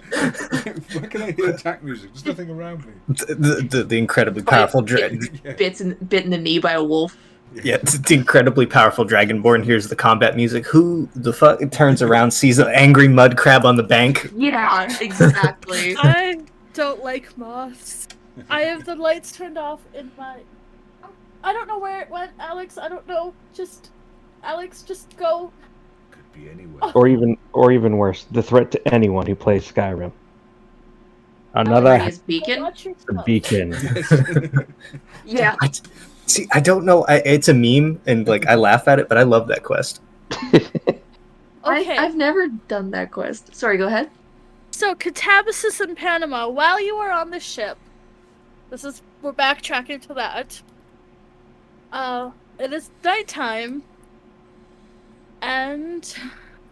why can I hear attack music? There's nothing around me. The incredibly powerful dragon. Yeah. Bit in the knee by a wolf. Yeah, the incredibly powerful Dragonborn hears the combat music. Who the fuck turns around, sees an angry mud crab on the bank? Yeah, exactly. I don't like moths. I have the lights turned off in my. I don't know where it went, Alex. I don't know. Alex, just go. Could be anywhere. Or even worse, the threat to anyone who plays Skyrim. Another His beacon. Watch your the stuff. beacon. Yeah. See, I don't know. It's a meme, and like I laugh at it, but I love that quest. Okay. I've never done that quest. Sorry, go ahead. So, Catabasis in Panama, while you were on the ship, we're backtracking to that. It is nighttime, and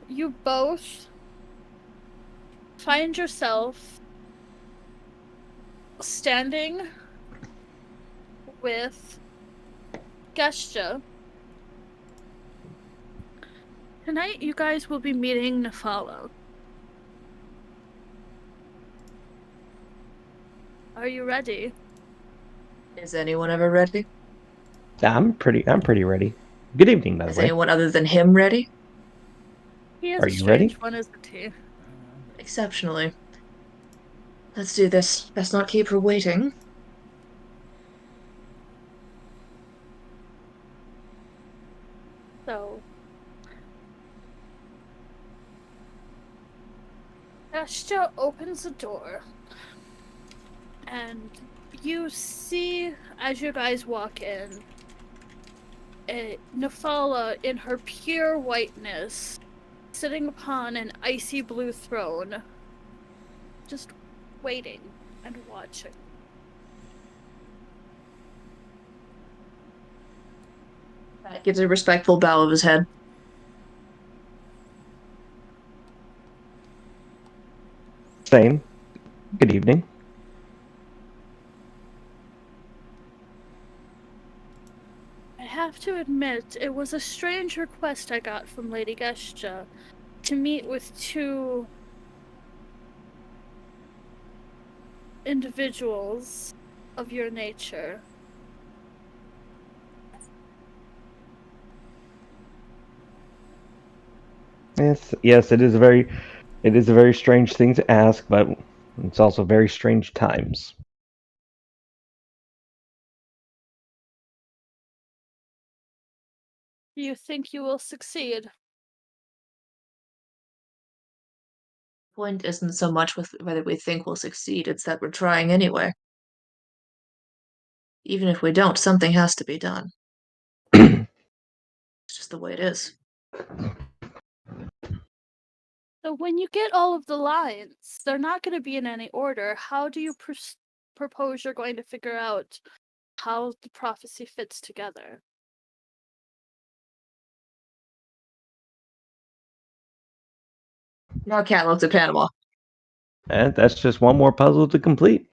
you both find yourself standing with Gesture. Tonight, you guys will be meeting Nefalo. Are you ready? Is anyone ever ready? I'm pretty ready. Good evening, by Is the way. anyone other than him ready? He is Are a you strange ready? one, isn't he? Exceptionally. Let's do this. Best not keep her waiting. So, Gesture opens the door, And you see, as you guys walk in, Nafala in her pure whiteness, sitting upon an icy blue throne, just waiting and watching. Pat gives a respectful bow of his head. Same. Good evening. I have to admit, it was a strange request I got from Lady Gestia to meet with two individuals of your nature. Yes, it is a very strange thing to ask, but it's also very strange times. Do you think you will succeed? Point isn't so much with whether we think we'll succeed, it's that we're trying anyway. Even if we don't, something has to be done. It's just the way it is. So when you get all of the lines, they're not going to be in any order. How do you propose you're going to figure out how the prophecy fits together? Now Cat looks at Panama. And that's just one more puzzle to complete.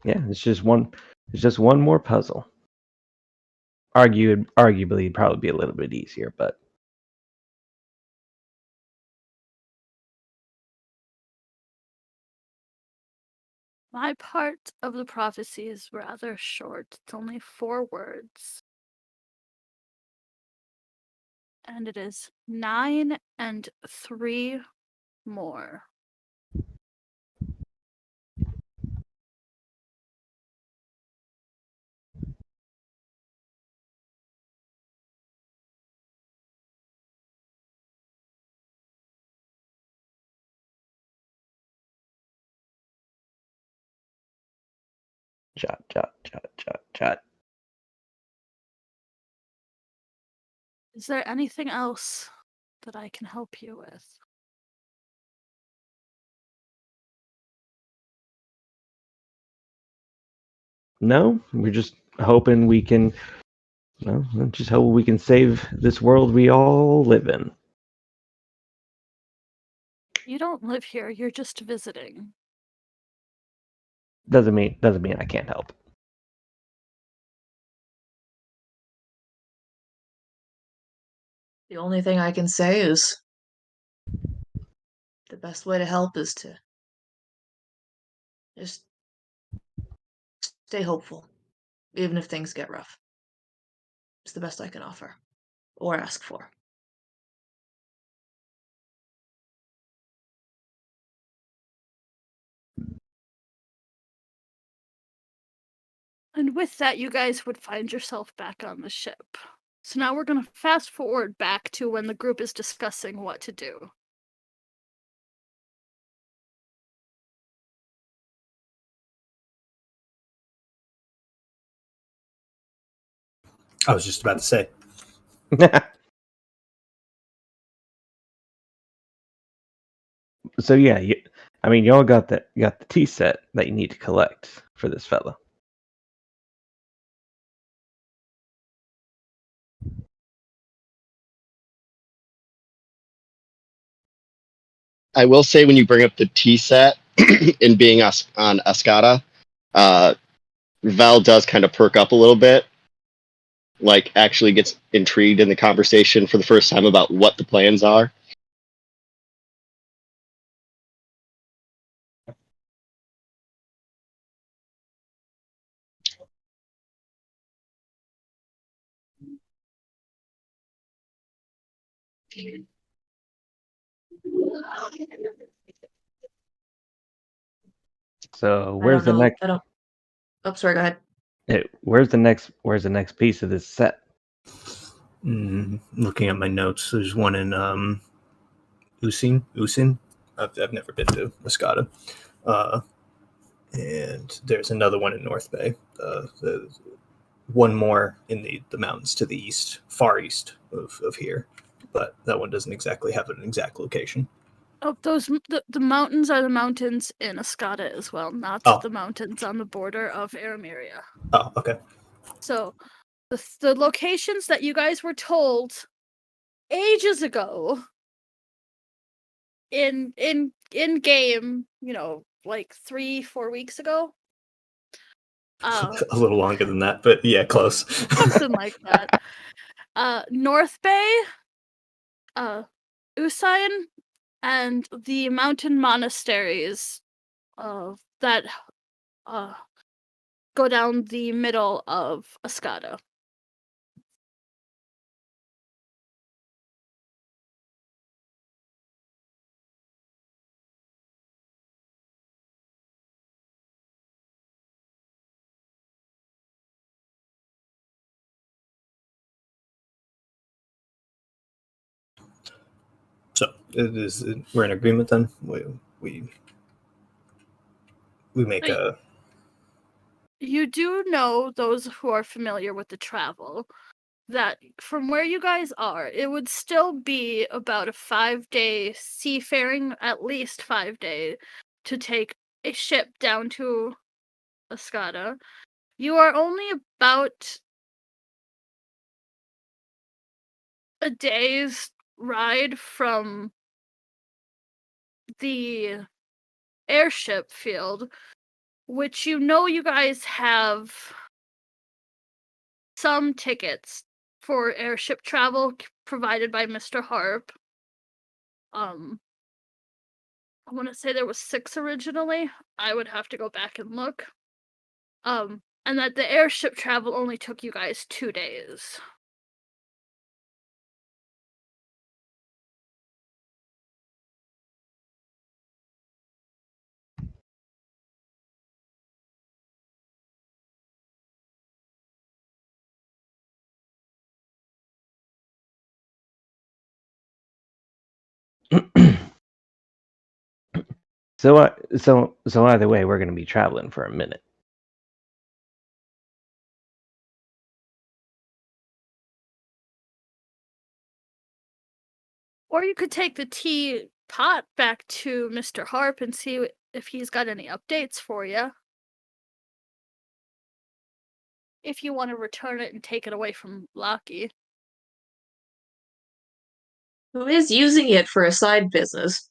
Yeah, it's just one more puzzle. Arguably, it'd probably be a little bit easier, but My part of the prophecy is rather short. It's only 4 words. And it is 9 and 3 more. jot, jot, jot, jot, jot. Is there anything else that I can help you with? No, we're just hoping we can. Well, just hope we can save this world we all live in. You don't live here, you're just visiting. Doesn't mean I can't help. The only thing I can say is the best way to help is to just stay hopeful, even if things get rough. It's the best I can offer or ask for. And with that, you guys would find yourself back on the ship. So now we're going to fast forward back to when the group is discussing what to do. I was just about to say. So yeah, y'all got the tea set that you need to collect for this fella. I will say when you bring up the T set and being us on Ascata, Val does kind of perk up a little bit. Like actually gets intrigued in the conversation for the first time about what the plans are. So I where's don't the know. next? Oh, sorry, go ahead. Hey, where's the next piece of this set? Looking at my notes, there's one in Usin. I've never been to Muscata. And there's another one in North Bay. One more in the mountains to the east, far east of here. But that one doesn't exactly have an exact location. Oh, the mountains are the mountains in Escada as well, not the mountains on the border of Arameria. Oh, okay. So the locations that you guys were told ages ago in game, like 3-4 weeks ago. A little longer than that, but yeah, close. Something like that. North Bay, Usain, and the mountain monasteries that go down the middle of Escada. So we're in agreement then. We make a. You do know, those who are familiar with the travel, that from where you guys are, it would still be about a 5-day seafaring, at least 5-day, to take a ship down to Escada. You are only about a day's ride from the airship field, which you guys have some tickets for airship travel provided by Mr. Harp. I want to say there was 6 originally. I would have to go back and look. And that the airship travel only took you guys 2 days. So either way, we're going to be traveling for a minute. Or you could take the teapot back to Mr. Harp and see if he's got any updates for you. If you want to return it and take it away from Locky. Who is using it for a side business?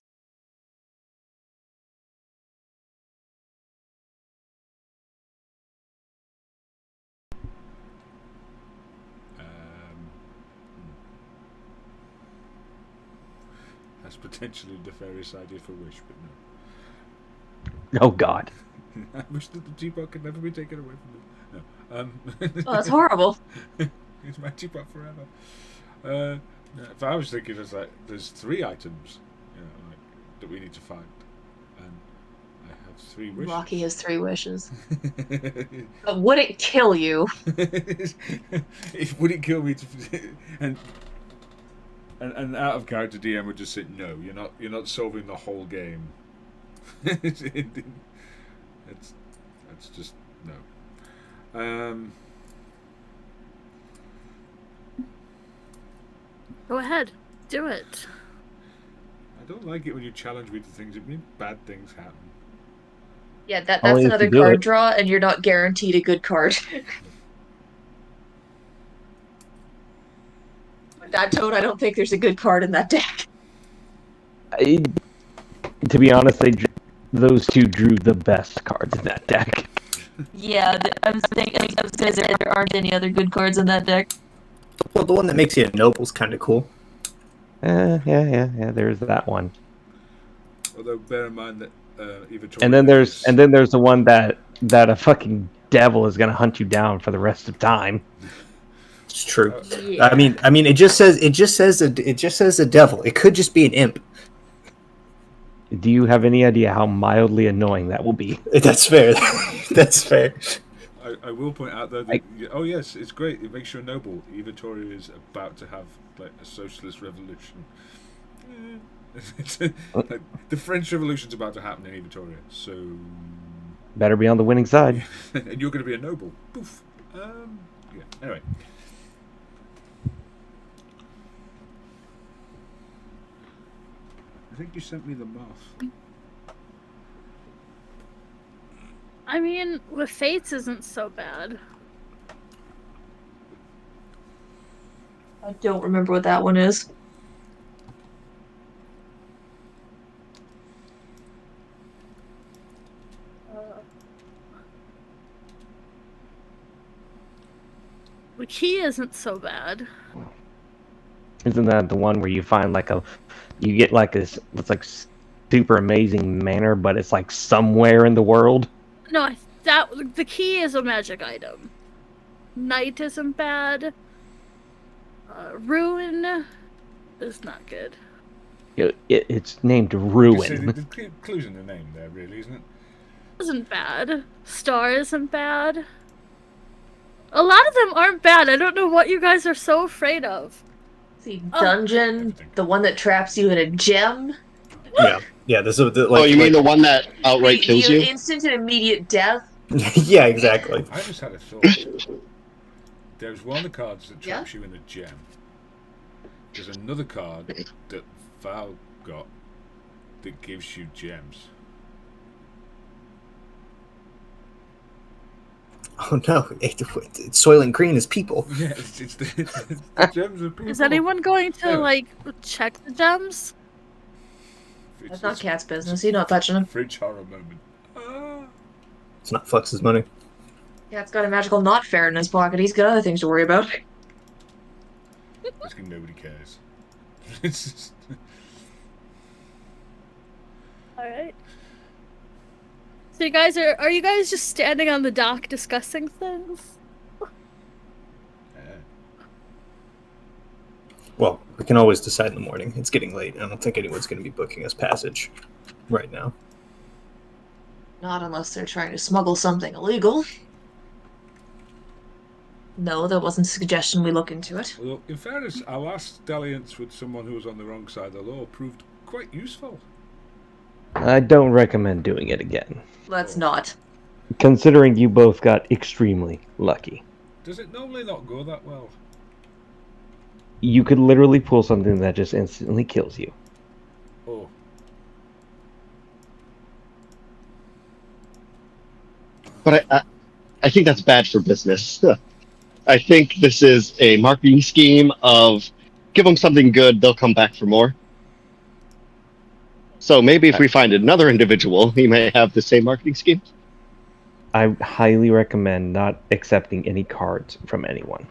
That's potentially a nefarious idea for Wish, but no. Oh God. I wish that the teapot could never be taken away from me. No. Oh, that's horrible. It's my teapot forever. If I was thinking, there's 3 items, that we need to find, and I have 3 wishes. Rocky has 3 wishes. But would it kill you? Would it kill me? And out of character, DM would just say, "No, you're not solving the whole game." It's just no. Go ahead, do it. I don't like it when you challenge me to things. It means bad things happen. Yeah, that's Only if another you do card it. draw, and you're not guaranteed a good card. With that Toad, I don't think there's a good card in that deck. To be honest, those 2 drew the best cards in that deck. Yeah, I was gonna say there aren't any other good cards in that deck. Well, the one that makes you a noble is kind of cool. Yeah. There's that one. Although bear in mind that Evatoria. And then there's the one that a fucking devil is gonna hunt you down for the rest of time. It's true. Yeah. I mean, it just says a devil. It could just be an imp. Do you have any idea how mildly annoying that will be? That's fair. That's fair. I will point out though that oh yes, it's great. It makes you a noble. Evatoria is about to have like a socialist revolution. Like, the French Revolution's about to happen in Evatoria, so Better be on the winning side. and you're going to be a noble. Poof. Yeah. Anyway. I think you sent me the math. I mean, with Fates isn't so bad. I don't remember what that one is. The key isn't so bad. Isn't that the one where you find like you get like this, it's like super amazing manor, but it's like somewhere in the world? No, the key is a magic item. Night isn't bad. Ruin is not good. It's named The Ruin. clue's in the name there, really, isn't it? Isn't bad. Star isn't bad. A lot of them aren't bad. I don't know what you guys are so afraid of. See, dungeon, the one that traps you in a gem. Yeah. This is Oh, you mean the one that outright kills you? Instant and immediate death. Yeah, exactly. I just had a thought. There's one of the cards that traps you in a gem. There's another card that Val got that gives you gems. Oh no, Soylent Green is people. Yeah, it's the gems of people. Is anyone going to, check the gems? That's not Cat's business. You're not touching him. Fridge horror moment. Ah. It's not Flux's money. Cat's got a magical knot ferret in his pocket. He's got other things to worry about. Basically, nobody cares. It's just... Alright. So you guys are you guys just standing on the dock discussing things? Well, we can always decide in the morning. It's getting late. I don't think anyone's going to be booking us passage right now. Not unless they're trying to smuggle something illegal. No, that wasn't a suggestion. We look into it. Although, in fairness, our last dalliance with someone who was on the wrong side of the law proved quite useful. I don't recommend doing it again. Let's not. Considering you both got extremely lucky. Does it normally not go that well? You could literally pull something that just instantly kills you. Oh. But I think that's bad for business. I think this is a marketing scheme of give them something good, they'll come back for more. So maybe if we find another individual, he may have the same marketing scheme. I highly recommend not accepting any cards from anyone.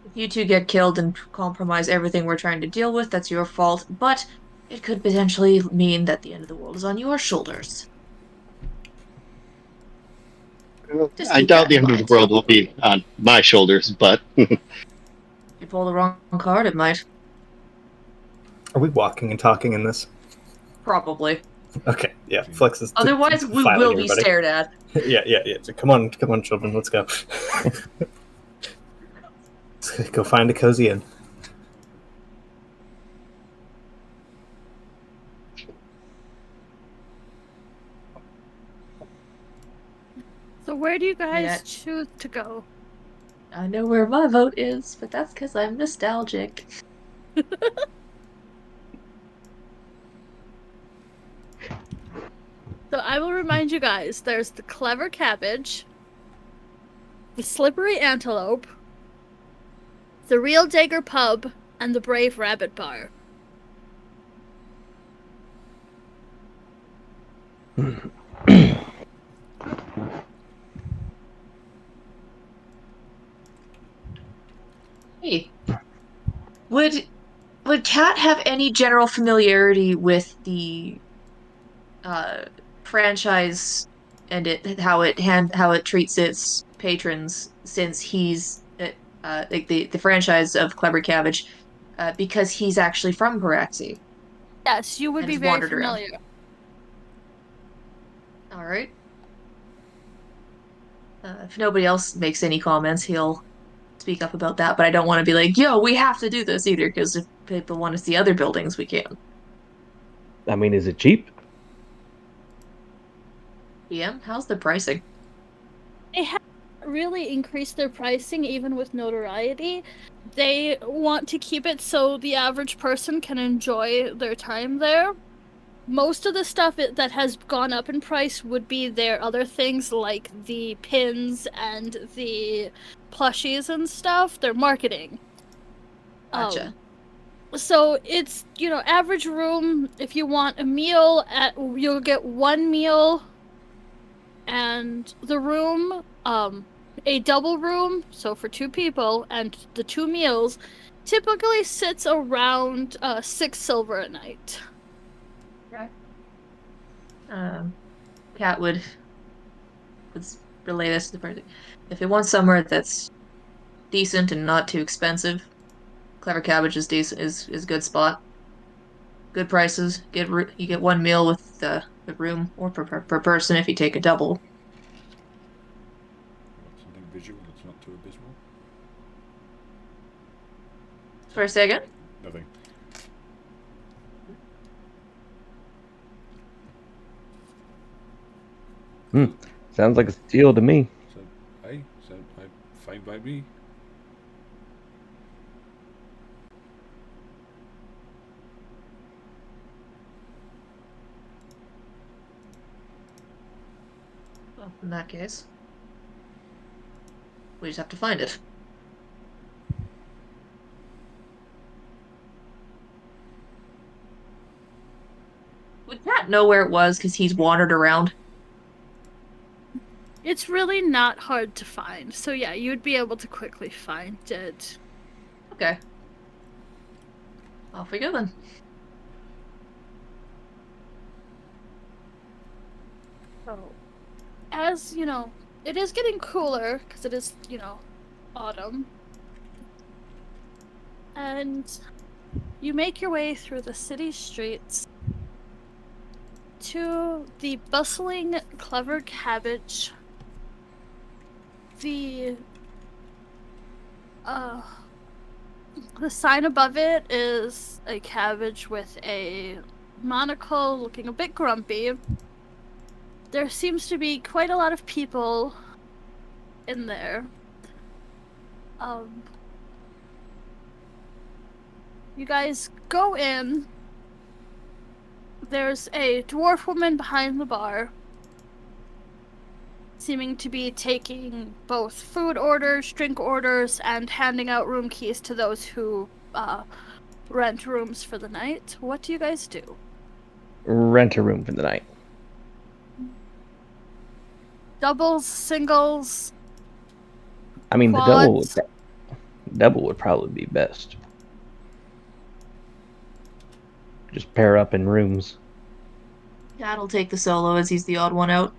If you two get killed and compromise everything we're trying to deal with, that's your fault, but it could potentially mean that the end of the world is on your shoulders. I doubt the end of the world will be on my shoulders, but... If you pull the wrong card, it might. Are we walking and talking in this? Probably. Okay, yeah. Flex is. Otherwise, we will be stared at. Yeah. So come on, children, let's go. Let's go find a cozy inn. So where do you guys choose to go? I know where my vote is, but that's because I'm nostalgic. So I will remind you guys, there's the Clever Cabbage, the Slippery Antelope, the Real Dagger Pub, and the Brave Rabbit Bar. Hey, would Kat have any general familiarity with the franchise and how it treats its patrons, since he's like the franchise of Clever Cabbage, because he's actually from Paraxi? Yes, you would be very familiar. All right. If nobody else makes any comments, he'll speak up about that. But I don't want to be like, yo, we have to do this either, because if people want to see other buildings, we can. I mean, is it cheap? DM, how's the pricing? They have really increased their pricing even with notoriety. They want to keep it so the average person can enjoy their time there. Most of the stuff that has gone up in price would be their other things like the pins and the plushies and stuff. Their marketing. Gotcha. So it's, average room. If you want a meal, you'll get one meal. And the room, a double room, so for 2 people, and the 2 meals, typically sits around 6 silver a night. Okay. Cat would relay this to the person. If it wants somewhere that's decent and not too expensive, Clever Cabbage is decent. Is a good spot. Good prices. You get 1 meal with the room, or per person if you take a double. Something visual that's not too abysmal. Sorry, say again? Nothing. Sounds like a steal to me. So, fine by me. Well, in that case, we just have to find it. Would Cat know where it was because he's wandered around? It's really not hard to find. So yeah, you'd be able to quickly find it. Okay. Off we go then. So, as it is getting cooler because it is, autumn. And you make your way through the city streets to the bustling Clever Cabbage. The sign above it is a cabbage with a monocle looking a bit grumpy. There seems to be quite a lot of people in there. You guys go in. There's a dwarf woman behind the bar, seeming to be taking both food orders, drink orders, and handing out room keys to those who rent rooms for the night. What do you guys do? Rent a room for the night. Doubles, singles? I mean, quads? the double would probably be best. Just pair up in rooms. Cat'll take the solo as he's the odd one out.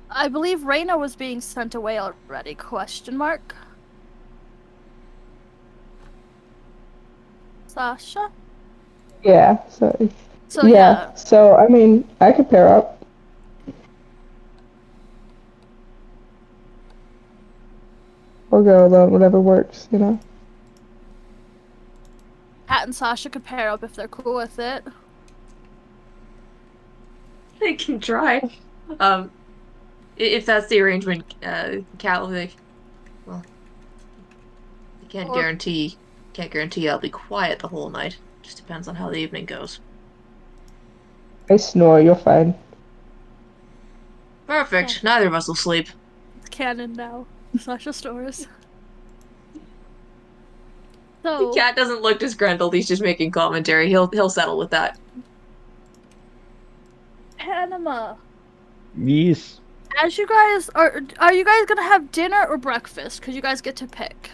I believe Reyna was being sent away already, question mark? Sasha? Yeah. So yeah. So I mean, I could pair up. Or go alone, whatever works, Pat and Sasha could pair up if they're cool with it. They can try. If that's the arrangement, Cat will be like, well, I can't guarantee I'll be quiet the whole night. Just depends on how the evening goes. I snore, you're fine. Perfect. Yeah. Neither of us will sleep. It's canon now. Sasha stores. So Cat doesn't look disgruntled. He's just making commentary. He'll settle with that. Panama. Yes. As you guys are you guys gonna have dinner or breakfast? Because you guys get to pick.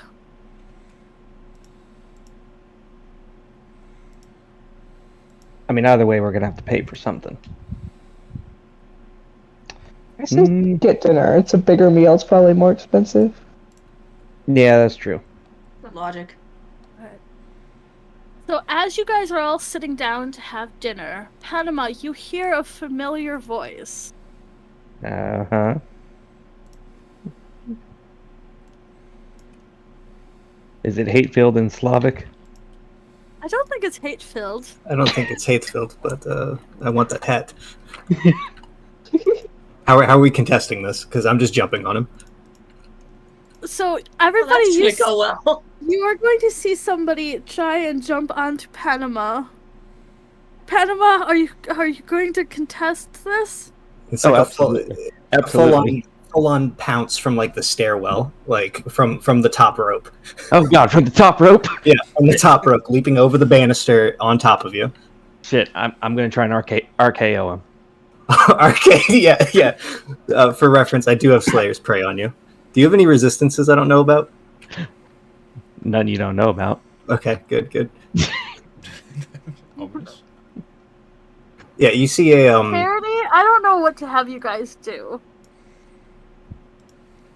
I mean, either way, we're gonna have to pay for something. I say get dinner. It's a bigger meal. It's probably more expensive. Yeah, that's true. Good logic. Alright. So as you guys are all sitting down to have dinner, Panama, you hear a familiar voice. Uh-huh. Is it hate-filled in Slavic? I don't think it's hate-filled. I don't think it's hate-filled, but I want that hat. How are we contesting this? Because I'm just jumping on him. So Oh, everybody, that's gonna go well. you are going to see somebody try and jump onto Panama. Panama, are you going to contest this? It's like absolutely. a Absolutely. full-on pounce from like the stairwell, like from the top rope. Oh god, from the top rope. Yeah, from the top rope, leaping over the banister on top of you. Shit, I'm gonna try and RKO him. Arcade, yeah. For reference, I do have Slayer's Prey on you. Do you have any resistances I don't know about? None you don't know about. Okay, good. Ominous. Yeah, you see a Parody? I don't know what to have you guys do.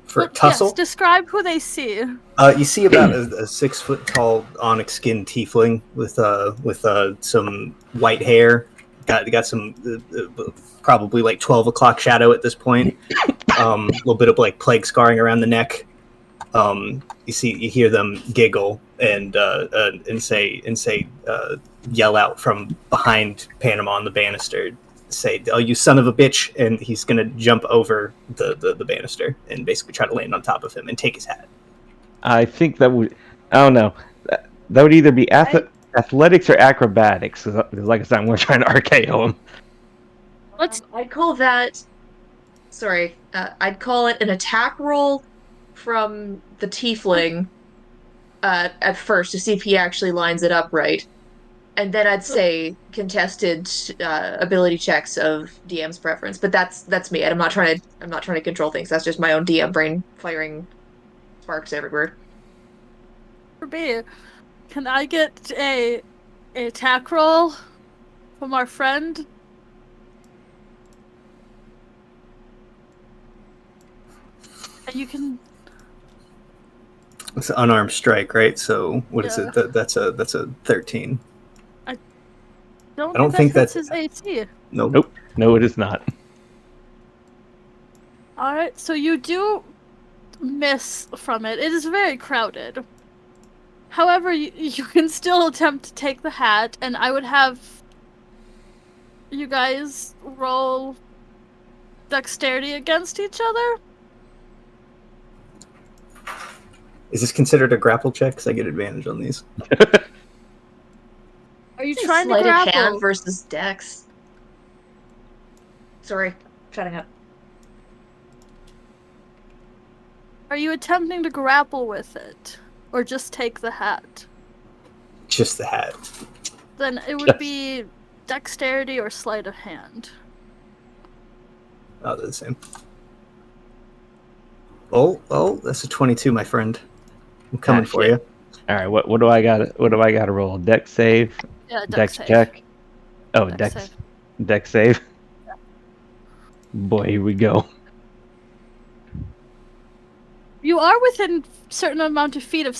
for a But tussle. yes, describe who they see. You see about a 6 foot tall onyx skinned tiefling with some white hair. Got some probably like 12 o'clock shadow at this point. A little bit of like plague scarring around the neck. You hear them giggle and say yell out from behind Panama on the banister, say, "Oh, you son of a bitch!" And he's gonna jump over the banister and basically try to land on top of him and take his hat. I think that would. I don't know. That would either be athletics or acrobatics. Because, like I said, I'm going to try and RKO him. I'd call that. Sorry, I'd call it an attack roll from the tiefling at first to see if he actually lines it up right, and then I'd say contested ability checks of DM's preference. But that's me. And I'm not trying to control things. That's just my own DM brain firing sparks everywhere. For me, can I get a attack roll from our friend? And you can. It's an unarmed strike, right? So what is Yeah. it? That's a 13. I don't think think that's that's- his AT. Nope. No, it is not. Alright, so you do miss from it. It is very crowded. However, you can still attempt to take the hat, and I would have you guys roll dexterity against each other. Is this considered a grapple check? Because I get advantage on these. Are you trying to Sleight of hand grapple? versus dex? Sorry, shutting up. Are you attempting to grapple with it? Or just take the hat? Just the hat. Then it would be dexterity or sleight of hand. Oh, they're the same. Oh, that's a 22, my friend. I'm coming for shit. you. All right, what do I got? What do I got to roll? Dex save, Yeah, dex save. check. Oh, Dex dex, save. dex save. Boy, here we go. You are within certain amount of feet of